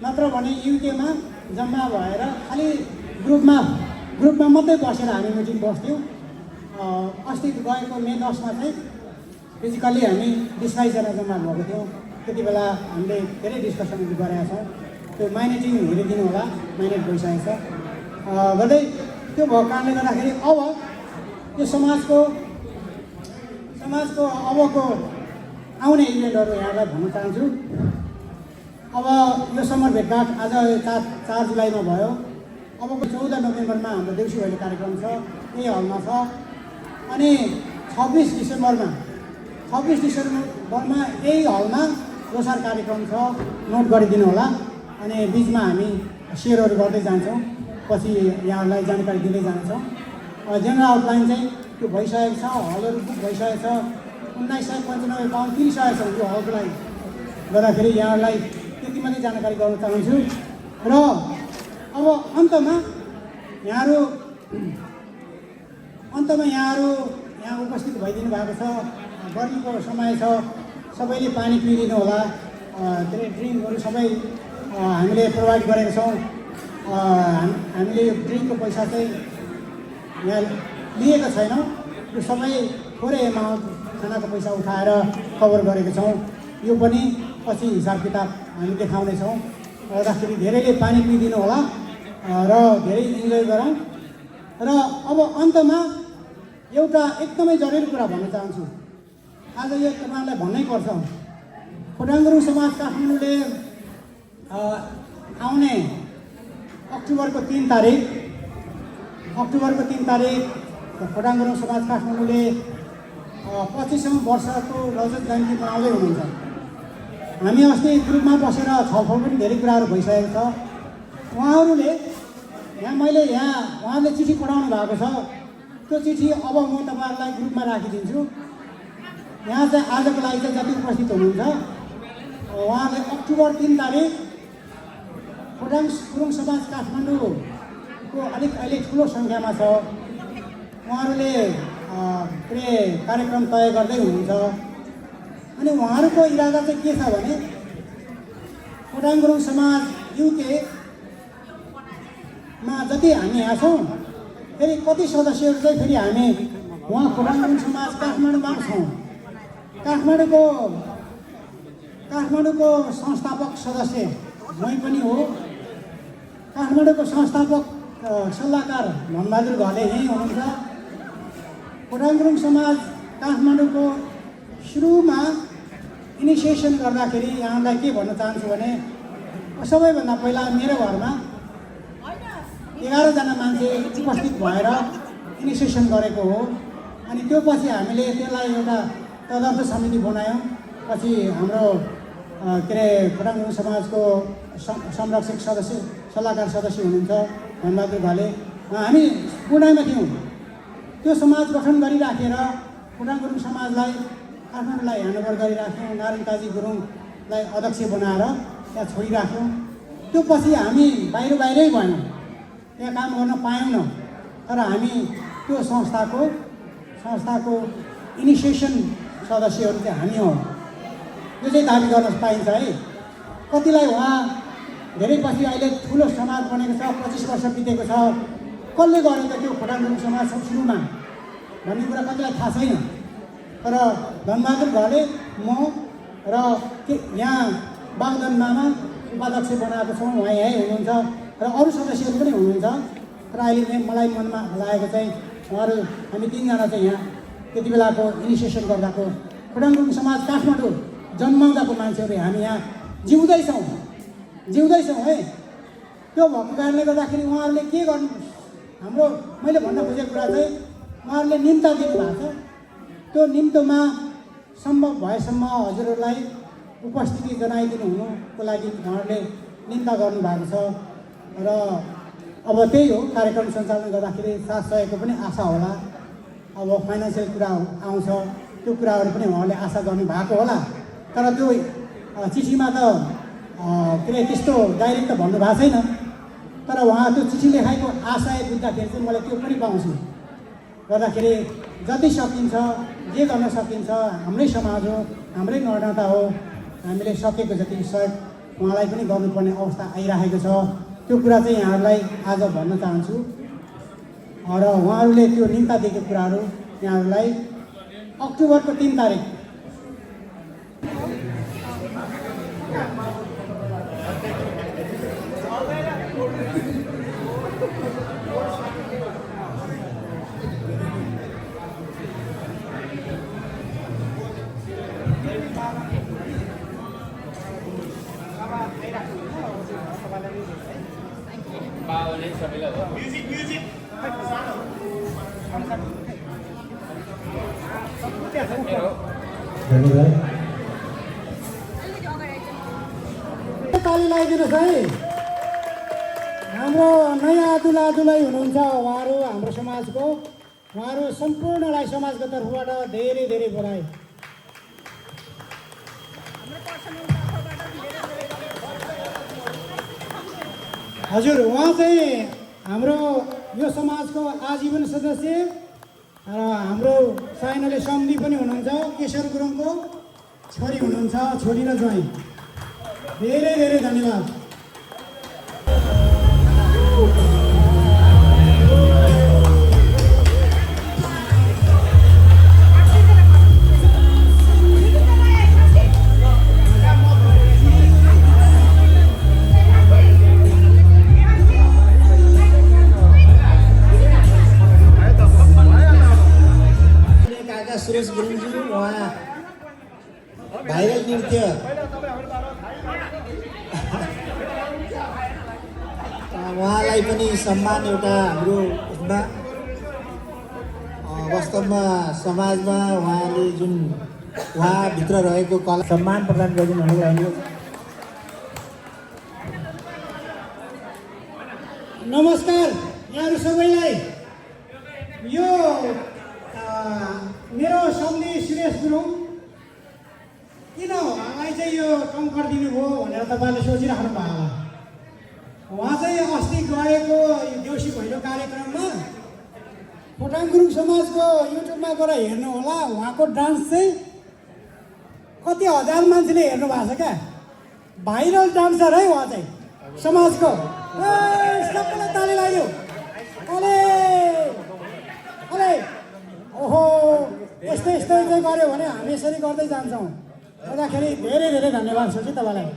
नत्र भने युकेमा जम्मा भएर खालि ग्रुपमा मात्रै बसेर हामी मिटिङ बस्थ्यौँ। अस्ति गएको मे 10मा चाहिँ फिजिकल्ली हामी 22जना जम्मा भएको थियौँ। त्यति बेला हामीले धेरै डिस्कसनहरू गरेका छौँ। त्यो माइनेटिङ हेरिदिनु होला, माइनेट भइसकेको छ गर्दै। त्यो भएको कारणले गर्दाखेरि अब यो समाजको अबको आउने इभेन्टहरू यहाँलाई भन्न चाहन्छु। अब यो समर भेटघाट आज 4 जुलाईमा भयो। अबको 14 नोभेम्बरमा हाम्रो देउसी भैलो कार्यक्रम छ, यही हलमा छ। अनि 26 डिसेम्बरमा यही हलमा लोसार कार्यक्रम छ, नोट गरिदिनु होला। अनि बिचमा हामी सेयरहरू गर्दै जान्छौँ, पछि यहाँहरूलाई जानकारी दिँदै जान्छौँ। जेनरल आउटलाइन चाहिँ त्यो भइसकेको छ, हलहरू बुक भइसकेको छ। 1995 पाउन्ड तिरिसकेको छ यो हलको लागि गर्दाखेरि यहाँहरूलाई त्यति मात्रै जानकारी गर्न चाहन्छु। र अब अन्तमा यहाँहरू यहाँ उपस्थित भइदिनु भएको छ। गर्मीको समय छ, सबैले पानी पिइदिनु होला। के अरे ड्रिङ्कहरू सबै हामीले प्रोभाइड गरेका छौँ। हामीले यो ड्रिङ्कको पैसा चाहिँ यहाँ लिएको छैनौँ, यो सबै थोरै एमाउन्ट खानाको पैसा उठाएर कभर गरेको छौँ। यो पनि पछि हिसाब किताब हामी देखाउनेछौँ। गर्दाखेरि धेरैले पानी पिइदिनु होला र धेरै इन्जोय गरौँ। र अब अन्तमा एउटा एकदमै जरुरी कुरा भन्न चाहन्छु। आज यो तपाईँहरूलाई भन्नै पर्छ। खोटाङ गुरुङ समाज काठमाडौँले आउने अक्टोबरको 3 तारिक खोटाङ गुरुङ समाज काठमाडौँले 25औँ वर्षको रजत जयन्ती मनाउँदै हुनुहुन्छ। हामी अस्ति ग्रुपमा बसेर छलफल पनि धेरै कुराहरू भइसकेको छ। उहाँहरूले उहाँले चिठी पठाउनु भएको छ। त्यो चिठी अब म तपाईँहरूलाई ग्रुपमा राखिदिन्छु। यहाँ चाहिँ आजको लागि चाहिँ जति उपस्थित हुनुहुन्छ उहाँले अक्टोबर 3 तारिक खोटाङ गुरुङ समाज काठमाडौँको अलिक अहिले ठुलो सङ्ख्यामा छ। उहाँहरूले कार्यक्रम तय गर्दै हुनुहुन्छ। अनि उहाँहरूको इरादा चाहिँ के छ भने खोटाङ गुरुङ समाज युकेमा जति हामी यहाँ छौँ, फेरि कति सदस्यहरू चाहिँ फेरि हामी उहाँ खोटाङ गुरुङ समाज काठमाडौँमा छौँ। काठमाडौँको संस्थापक सदस्य मै पनि हो। काठमाडौँको संस्थापक सल्लाहकार धनबहादुर घले यहीँ हुनुहुन्छ। खोटाङ गुरुङ समाज काठमाडौँको सुरुमा इनिसिएसन गर्दाखेरि यहाँलाई के भन्न चाहन्छु भने सबैभन्दा पहिला मेरो घरमा 11जना मान्छे उपस्थित भएर इनिसिएसन गरेको हो। अनि त्यो पछि हामीले त्यसलाई एउटा तदर्थ समिति बनायौँ। पछि हाम्रो खोटाङ गुरुङ समाजको संरक्षक सदस्य सल्लाहकार सदस्य हुनुहुन्छ धनबहादुर घले, हामी बुढाइमा थियौँ। त्यो समाज गठन गरिराखेर खोटाङ गुरुङ समाजलाई काठमाडौँलाई ह्यान्डओभर गरिराख्यौँ। नारायण काजी गुरुङलाई अध्यक्ष बनाएर त्यहाँ छोडिराख्यौँ। त्यो पछि हामी बाहिरै भएनौँ, त्यहाँ काम गर्न पाएनौँ। तर हामी त्यो संस्थाको इनिसिएसन सदस्यहरू चाहिँ हामी हौँ, यो चाहिँ दाबी गर्न पाइन्छ है। कतिलाई उहाँ धेरै पछि अहिले ठुलो समाज बनेको छ, 25 वर्ष बितेको छ, कसले गर्यो त त्यो खोटाङ गुरुङ समाज सुरुमा भन्ने कुरा कतिलाई थाहा छैन। तर धनबहादुर घले, म र यहाँ बागदन मामा उपाध्यक्ष बनाएको छौँ, उहाँ यहीँ हुनुहुन्छ र अरू सदस्यहरू पनि हुनुहुन्छ। तर अहिले मलाई मनमा लागेको चाहिँ हामी 3जना चाहिँ यहाँ त्यति बेलाको इनिसिएसन गर्दाको खोटाङ गुरुङ समाज काठमाडौँ जन्माउँदाको मान्छेहरू हामी यहाँ जिउँदैछौँ है। त्यो भएको कारणले गर्दाखेरि उहाँहरूले के गर्नु, हाम्रो मैले भन्न खोजेको कुरा चाहिँ उहाँहरूले निम्ता दिनुभएको छ। त्यो निम्तोमा सम्भव भएसम्म हजुरहरूलाई उपस्थिति जनाइदिनु हुनुको लागि उहाँहरूले निम्ता गर्नुभएको छ र अब त्यही हो, कार्यक्रम सञ्चालन गर्दाखेरि साथ सहयोगको पनि आशा होला। अब फाइनेन्सियल कुरा आउँछ, त्यो कुराहरू पनि उहाँले आशा गर्नुभएको होला। तर त्यो चिठीमा त के अरे त्यस्तो डाइरेक्ट त भन्नुभएको छैन। तर उहाँ त्यो चिठी लेखाएको आशय बुझ्दाखेरि चाहिँ मलाई त्यो पनि पाउँछु। गर्दाखेरि जति सकिन्छ, जे गर्न सकिन्छ, हाम्रै समाज हो, हाम्रै नर्मता हो, हामीले सकेको जति सहयोग उहाँलाई पनि गर्नुपर्ने अवस्था आइरहेको छ। त्यो कुरा चाहिँ यहाँहरूलाई आज भन्न चाहन्छु र उहाँहरूले त्यो निम्ता दिएको कुराहरू यहाँहरूलाई अक्टोबरको 3 तारिक ताली लगाइदिनुहोस् है। हाम्रो नयाँ दुला-दुलै हुनुहुन्छ उहाँहरू, हाम्रो समाजको उहाँहरू सम्पूर्णलाई समाजको तर्फबाट धेरै धेरै बधाई। हजुर, उहाँ चाहिँ हाम्रो यो समाजको आजीवन सदस्य र हाम्रो साइनले सम्धि पनि हुनुहुन्छ। केशर गुरुङको छोरी हुनुहुन्छ, छोरी र ज्वाइँ। धेरै धेरै धन्यवाद। सुरेश गुरुङज्यू उहाँ भाइरल नृत्य उहाँलाई पनि सम्मान एउटा हाम्रो उसमा वास्तवमा समाजमा उहाँले जुन उहाँभित्र रहेको कला सम्मान प्रदान गरिदिनु हुनुको लागि नमस्कार यहाँहरू सबैलाई। यो मेरो सम्धि सुरेश गुरुङ किन उहाँलाई चाहिँ यो कम गरिदिनुभयो भनेर तपाईँले सोचिराख्नु भयो होला। उहाँ चाहिँ अस्ति गएको देउसी भैलो कार्यक्रममा खोटाङ गुरुङ समाजको युट्युबमा गएर हेर्नु होला। उहाँको डान्स चाहिँ कति हजार मान्छेले हेर्नु भएको छ क्या। भाइरल डान्सर है उहाँ चाहिँ समाजको। सबैलाई ताली लगाइदियो। अले अले ओहो, यस्तै चाहिँ गऱ्यो भने हामी यसरी गर्दै जान्छौँ। गर्दाखेरि धेरै धेरै धन्यवाद छ कि तपाईँलाई।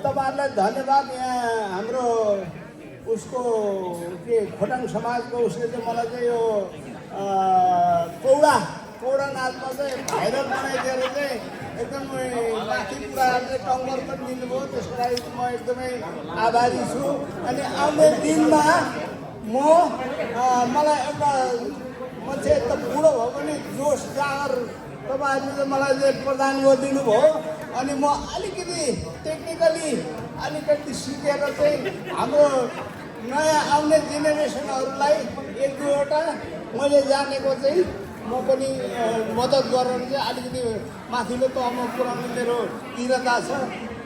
तपाईँहरूलाई धन्यवाद। यहाँ हाम्रो उसको के खोटाङ समाजको उसले चाहिँ मलाई चाहिँ यो कौडा नाचमा चाहिँ भाइरल बनाइदिएर चाहिँ एकदमै माथि पुऱ्याएर चाहिँ टङ्गर पनि दिनुभयो। त्यसको लागि म एकदमै आभारी छु। अनि आउने दिनमा मलाई एउटा मान्छे त बुढो भयो पनि जोस जाँगर तपाईँहरूले चाहिँ मलाई चाहिँ प्रदान गरिदिनु भयो। अनि म अलिकति टेक्निकली अलिकति सिकेर चाहिँ हाम्रो नयाँ आउने जेनेरेसनहरूलाई 1-2वटा मैले जानेको चाहिँ म पनि मद्दत गरेर चाहिँ अलिकति माथिल्लो तहमा पुऱ्याउनु मेरो इरादा छ।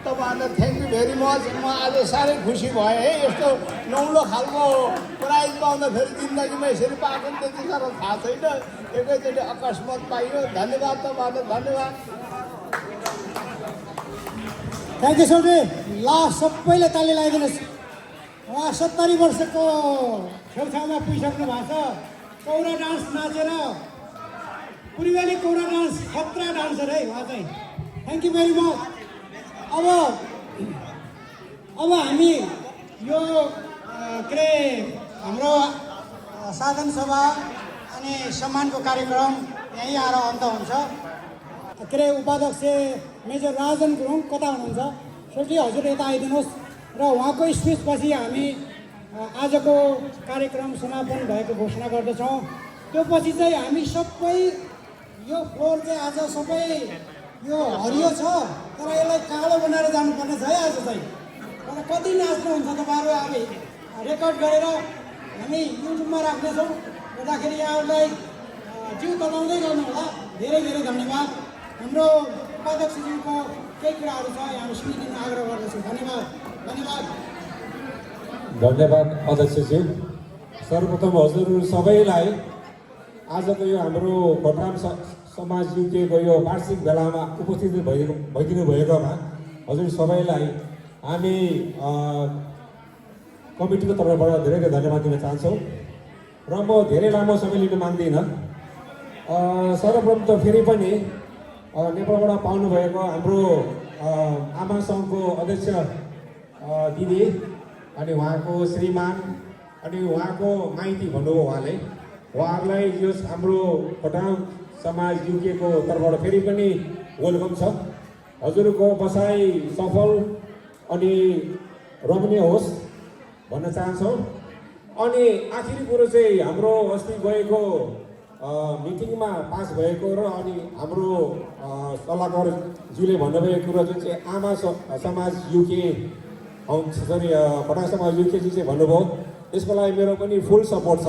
तपाईँहरूलाई थ्याङ्क यू भेरी मच। म आज साह्रै खुसी भएँ है। यस्तो नौलो खालको प्राइज पाउँदाखेरि जिन्दगीमा यसरी पाएको पनि त्यति साह्रो थाहा छैन। एकैचोटि अकस्मात पाइयो। धन्यवाद तपाईँहरूलाई, धन्यवाद। Thank you sir. लास्ट सबैले ताली लगाइदिनुहोस्। उहाँ 70 वर्षको छेउछाउमा पुगिसक्नु भएको छ। कौरा डान्स नाचेर पूर्वेली कौरा डान्स खतरा डान्सर है उहाँ चाहिँ। Thank you very much. अब हामी यो के अरे हाम्रो साधन सभा अनि सम्मानको कार्यक्रम यहीँ आएर अन्त हुन्छ। के अरे उपाध्यक्ष मेजर राजन गुरुङ कता हुनुहुन्छ? सोची हजुर यता आइदिनुहोस् र उहाँको स्पिचपछि हामी आजको कार्यक्रम समापन भएको घोषणा गर्दछौँ। त्यो पछि चाहिँ हामी सबै यो फ्लोर चाहिँ आज सबै यो हरियो छ तर यसलाई कालो बनाएर जानुपर्ने छ है आज चाहिँ। तर कति नाच्नुहुन्छ तपाईँहरू हामी रेकर्ड गरेर हामी युट्युबमा राख्नेछौँ। गर्दाखेरि यहाँहरूलाई जिउ तताउँदै गर्नु होला। धेरै धेरै धन्यवाद। हाम्रो उपाध्यक्षज्यूको केही कुराहरू छ यहाँ सुनिदिन आग्रह गर्दछु। धन्यवाद धन्यवाद धन्यवाद अध्यक्षज्यू। सर्वप्रथम हजुर सबैलाई आजको यो हाम्रो खोटाङ समाज युकेको यो वार्षिक भेलामा उपस्थित भइदिनु भएकोमा हजुर सबैलाई हामी कमिटीको तर्फबाट धेरै धेरै धन्यवाद दिन चाहन्छौँ र म धेरै लामो समय लिन मान्दिनँ। सर्वप्रथम त फेरि पनि नेपालबाट पाउनुभएको हाम्रो आमा सङ्घको अध्यक्ष दिदी अनि उहाँको श्रीमान अनि उहाँको माइती भन्नुभयो उहाँहरूलाई यो हाम्रो खोटाङ समाज युकेको तर्फबाट फेरि पनि वेलकम छ। हजुरको बसाइ सफल अनि रमणीय होस् भन्न चाहन्छौँ। अनि आखिरी कुरो चाहिँ हाम्रो अस्ति गएको मिटिङमा पास भएको र अनि हाम्रो सल्लाहकारज्यूले भन्नुभएको कुरो जुन चाहिँ आमा समाज युके सरी खोटाङ समाज युकेजी चाहिँ भन्नुभयो त्यसको लागि मेरो पनि फुल सपोर्ट छ।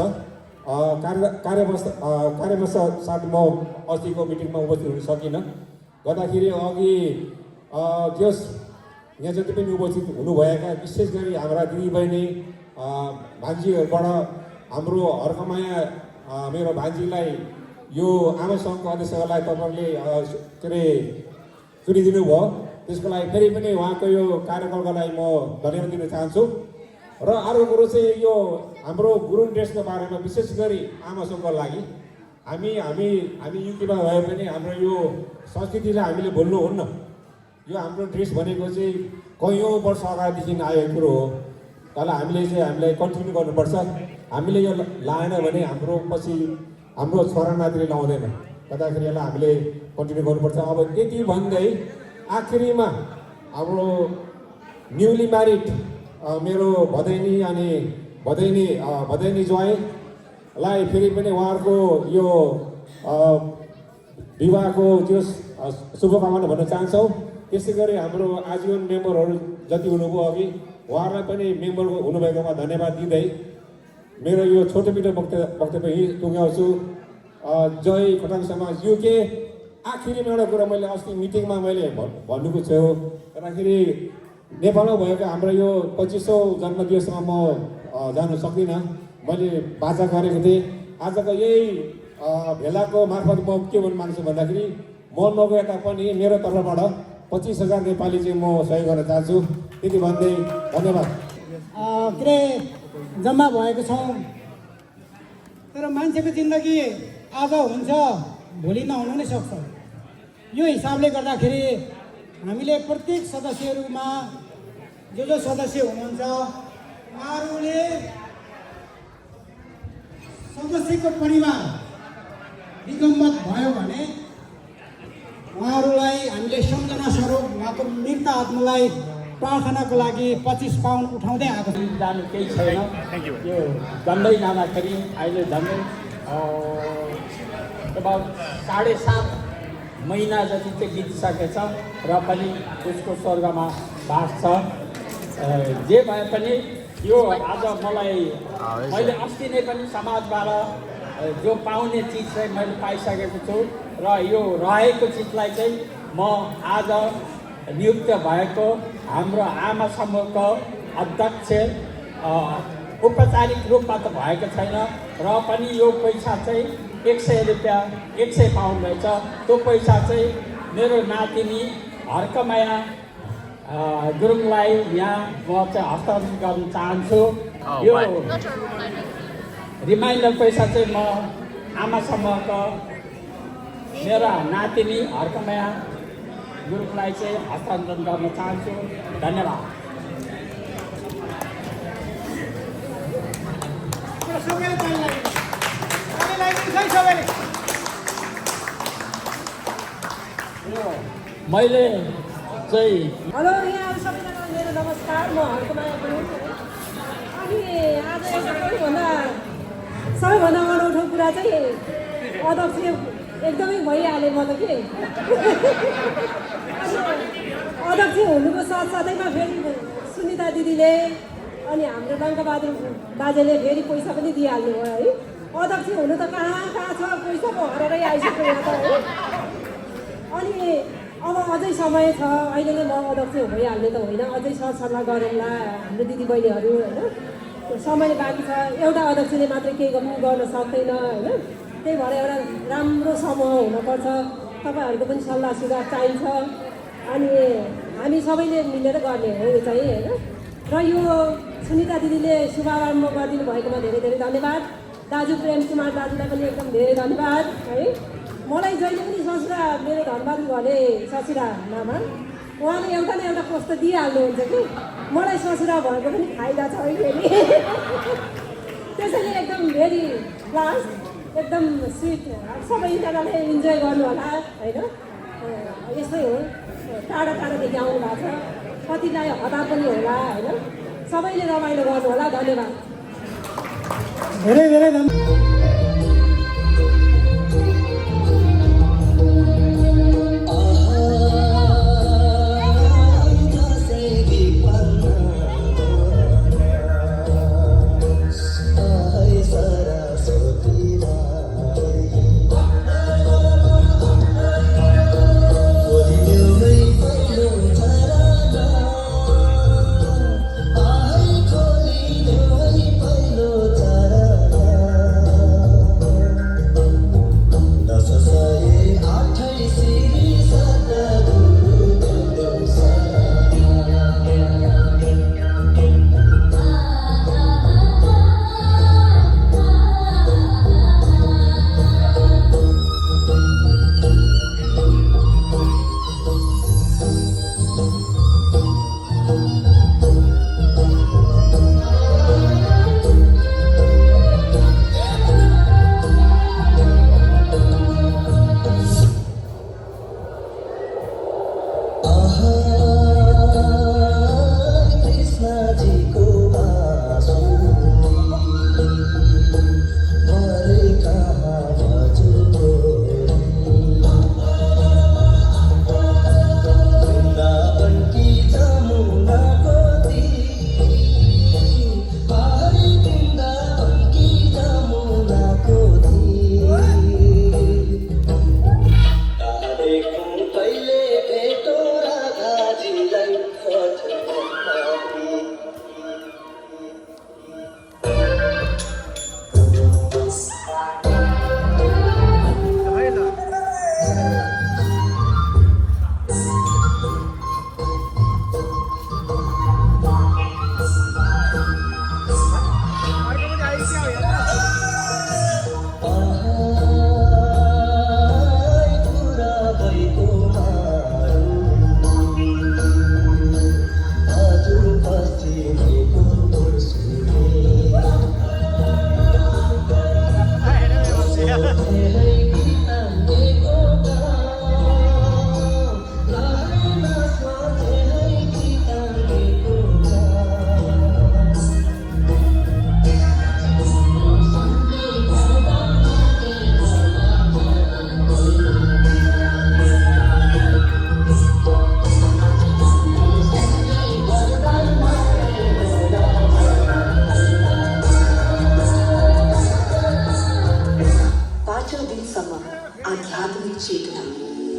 कार्यमा साथ म अस्तिको मिटिङमा उपस्थित हुन सकिनँ। गर्दाखेरि अघि त्यस यहाँ जति पनि उपस्थित हुनुभएका विशेष गरी हाम्रा दिदीबहिनी भान्जीहरूबाट हाम्रो हर्कमाया मेरो भान्जीलाई यो आमा सङ्घको अध्यक्षलाई तपाईँले के अरे चुनिदिनु भयो। त्यसको लागि फेरि पनि उहाँको यो कार्यकालको लागि म धन्यवाद दिन चाहन्छु। र अर्को कुरो चाहिँ यो हाम्रो गुरुङ ड्रेसको बारेमा विशेष गरी आमा सङ्घको लागि हामी हामी हामी युकेमा भए पनि हाम्रो यो संस्कृतिलाई हामीले भुल्नुहुन्न। यो हाम्रो ड्रेस भनेको चाहिँ कैयौँ वर्ष अगाडिदेखि आएको कुरो हो। तर हामीलाई कन्टिन्यू गर्नुपर्छ। हामीले यो लाएन भने हाम्रो पछि हाम्रो छोरा नातिले लाउँदैन। गर्दाखेरि यसलाई हामीले कन्टिन्यू गर्नुपर्छ। अब यति भन्दै आखिरीमा हाम्रो न्युली म्यारिड मेरो भदैनी अनि भदैनी ज्वाइँलाई फेरि पनि उहाँहरूको यो विवाहको त्यो शुभकामना भन्न चाहन्छौँ। त्यसै गरी हाम्रो आजीवन मेम्बरहरू जति हुनुभयो अघि उहाँहरूलाई पनि मेम्बर हुनुभएकोमा धन्यवाद दिँदै मेरो यो छोटो मिठो वक्तव्य यहीँ टुङ्ग्याउँछु। जय खोटाङ समाज युके। आखिरीमा एउटा कुरा मैले अस्ति मिटिङमा मैले भन्नुको छु। गर्दाखेरि नेपालमा भएको हाम्रो यो 25औँ जन्मदिवसमा म जानु सक्दिनँ। मैले बाचा गरेको थिएँ। आजको यही भेलाको मार्फत म के भन्नु माग्छु भन्दाखेरि म नगए तापनि मेरो तर्फबाट 25,000 नेपाली चाहिँ म सहयोग गर्न चाहन्छु। त्यति भन्दै धन्यवाद। के अरे जम्मा भएको छौँ तर मान्छेको जिन्दगी आज हुन्छ भोलि नहुनु नै सक्छ। यो हिसाबले गर्दाखेरि हामीले प्रत्येक सदस्यहरूमा जो सदस्य हुनुहुन्छ उहाँहरूले सदस्यको परिवार निगमत भयो भने उहाँहरूलाई हामीले सम्झना स्वरूप उहाँको मृत आत्मालाई प्रार्थनाको लागि 25 पाउन्ड उठाउँदै आएको छ। जानु केही छैन। यो झन्डै जाँदाखेरि अहिले झन्डै about 7.5 महिना जति चाहिँ बितिसकेछ र पनि उसको स्वर्गमा बास छ। जे भए पनि यो आज मैले अस्ति नै पनि समाजबाट जो पाउने चिज चाहिँ मैले पाइसकेको छु र यो रहेको चिजलाई चाहिँ म आज नियुक्त भएको हाम्रो आमा समूहको अध्यक्ष औपचारिक रूपमा त भएको छैन र पनि यो पैसा चाहिँ 100 रुपियाँ 100 पाउन्ड रहेछ। त्यो पैसा चाहिँ मेरो नातिनी हर्कमाया गुरुङलाई यहाँ म चाहिँ हस्तान्तरण गर्न चाहन्छु। यो रिमाइन्डर पैसा चाहिँ म आमा समूहको मेरो नातिनी हर्कमाया गुरुङलाई चाहिँ हस्तान्तरण गर्न चाहन्छु। धन्यवाद। मैले चाहिँ हेलो यहाँ सबैजनालाई मेरो नमस्कार म हर्कमाया बोल्छु अनि आज एउटा सबैभन्दा अनौठो कुरा चाहिँ अध्यक्ष एकदमै भइहाल्यो म त के अध्यक्ष हुनुको साथसाथैमा फेरि सुनिता दिदीले अनि हाम्रो टङ्कबहादुर बाजेले फेरि पैसा पनि दिइहाल्नु भयो है अध्यक्ष हुनु त कहाँ छ पैसा पो हराएरै आइसक्यो यहाँ त है अनि अब अझै समय छ अहिले नै म अध्यक्ष भइहाल्ने त होइन अझै सरसल्लाह गरौँला हाम्रो दिदीबहिनीहरू होइन समय बाँकी छ एउटा अध्यक्षले मात्रै केही गर्न सक्दैन होइन त्यही भएर एउटा राम्रो समूह हुनुपर्छ तपाईँहरूको पनि सल्लाह सुझाव चाहिन्छ अनि हामी सबैले मिलेर गर्ने हो यो चाहिँ होइन र यो सुनिता दिदीले शुभारम्भ गरिदिनु भएकोमा धेरै धेरै धन्यवाद दाजु प्रेम कुमार दाजुलाई पनि एकदम धेरै धन्यवाद है मलाई जहिले पनि ससुरा मेरो धनबहादुर भने ससुरा मामा उहाँले एउटा न एउटा पोस्ट दिइहाल्नुहुन्छ कि मलाई ससुरा भएको पनि फाइदा छ है फेरि त्यसैले एकदम भेरी लास्ट एकदम स्विट सबैजनाले इन्जोय गर्नु होला होइन यस्तै हो टाढा टाढादेखि आउनु भएको छ कतिलाई हतार पनि होला होइन सबैले रमाइलो गर्नु होला धन्यवाद धेरै धेरै धन्यवाद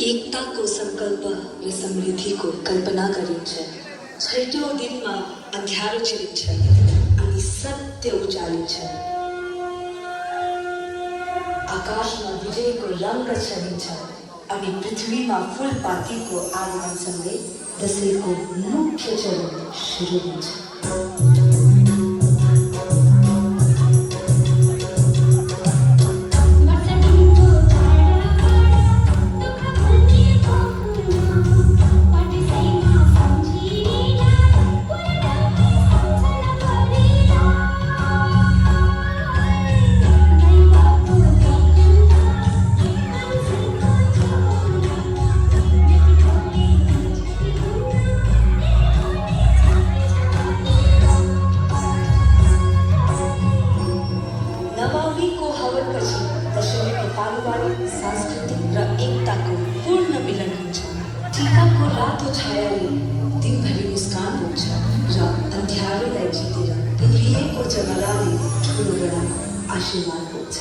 एकताको सङ्कल्प र समृद्धिको कल्पना गरिन्छ। छैटौँ दिनमा अँध्यारो चिरिन्छ अनि सत्य उचालिन्छ। आकाशमा विजयको रङ्ग छरिन्छ अनि पृथ्वीमा फुलपातीको आगमनसँगै दसैँको मुख्य चरण सुरु हुन्छ। ढाकाको रातो छायाले दिनभरि मुस्कान बोक्छ र अँध्यारोलाई जितेर उभिएको जमराले ठुलो बडा आशीर्वाद बोक्छ।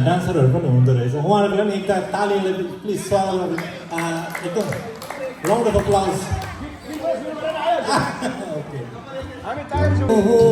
डान्सरहरू पनि हुँदो रहेछ उहाँहरूलाई पनि एकता तालीले प्लिज स्वागत एकदम राउन्ड अफ अप्लाउज हामी टाइम छौँ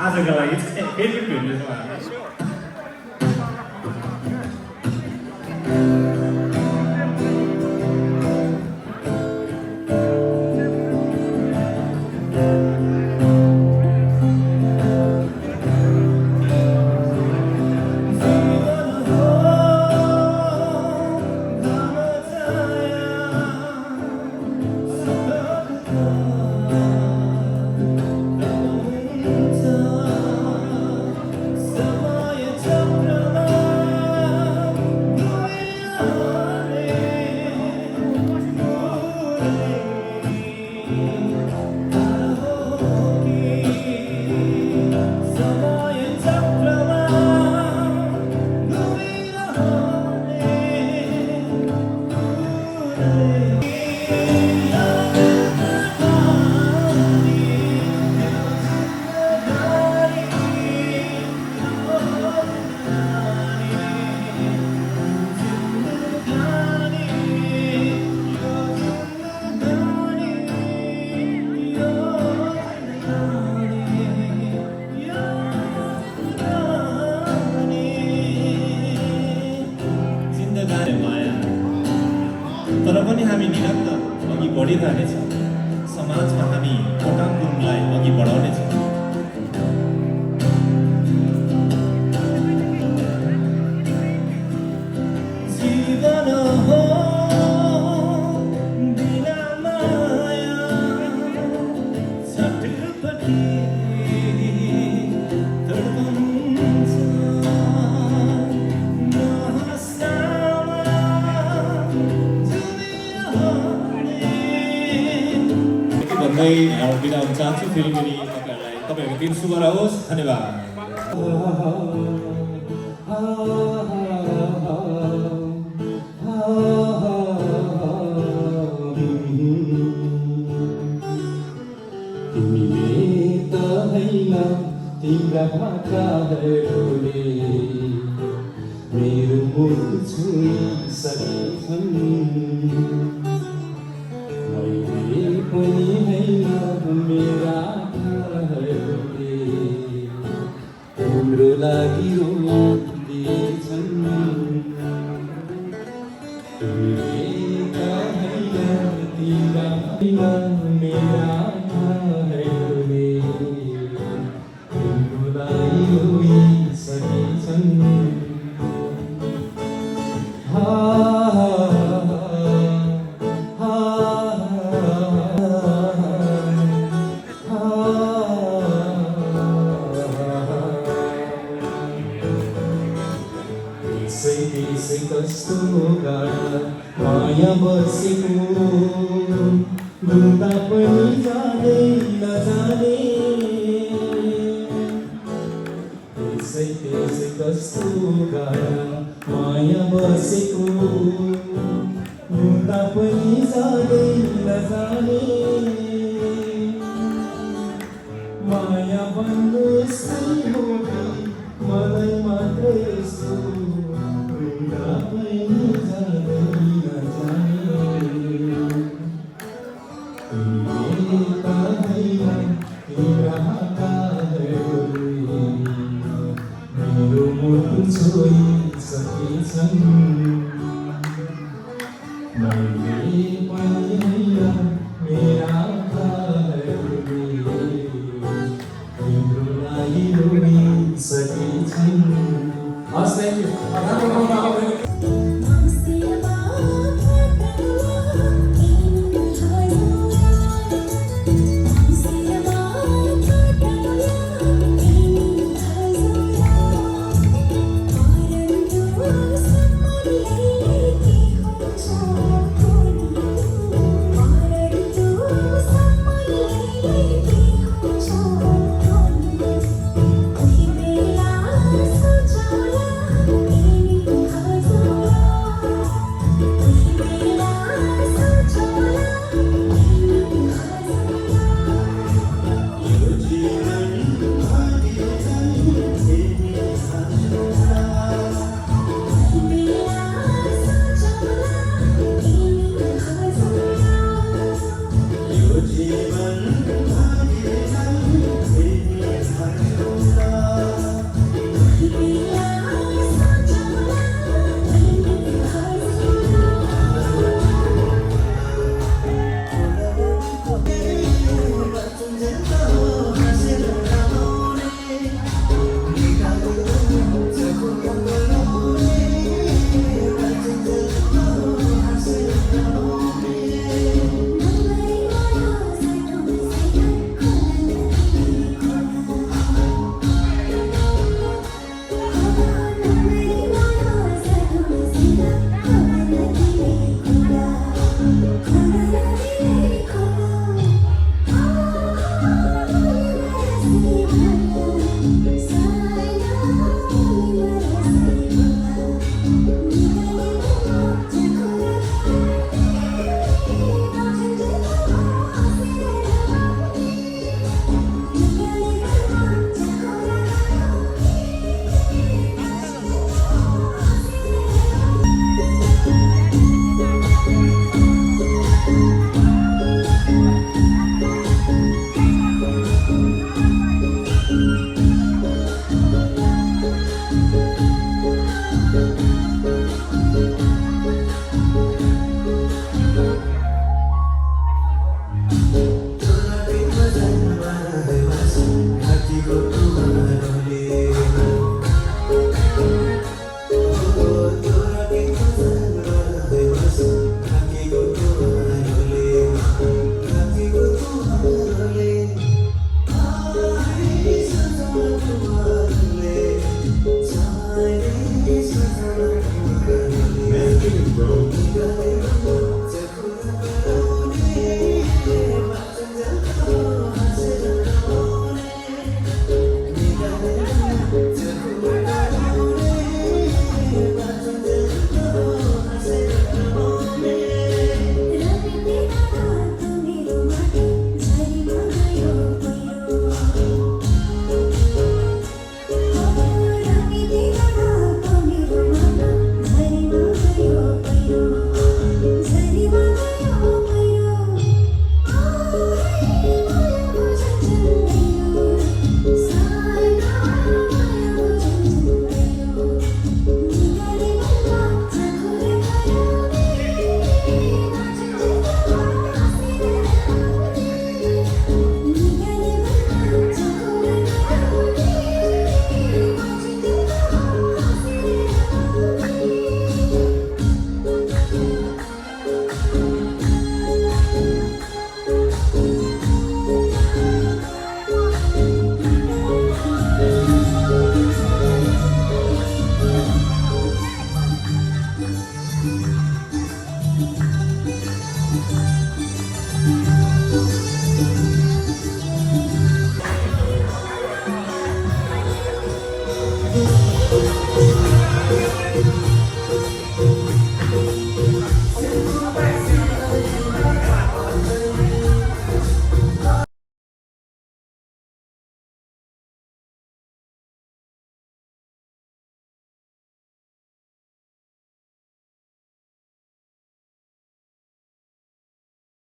आजको लागि चाहिँ फेरि भेट्नेछौँ हामी तर पनि हामी निरन्तर अघि बढिरहनेछौँ। समाजमा हामी खोटाङ गुरुङलाई अघि बढाउनेछौँ। जीवन हो बिना माया छटपटी तडपन्छ नहसामा भन्दै बिदा हुन चाहन्छु। फेरि पनि तपाईँहरूको दिन शुभ रहोस्। धन्यवाद। तिम्रा भाकाहरूले मेरो मुख छोइसकेछन्। मैले पनि होइन मेरा आँखाहरूले तिम्रो लागि रोइदिएछन्। तिम्रा मेरा आँखाहरूले कस्तो गाडा माया बसेको धुम्दा पनि जाने नजाने। त्यसै त्यसै कस्तो गाडा माया बसेको धुम्दा पनि जाने नजाने। माया भन्नुहोस् हो मलाई मात्रै यस्तो मेरो मुख छोइसकेछन्। मैले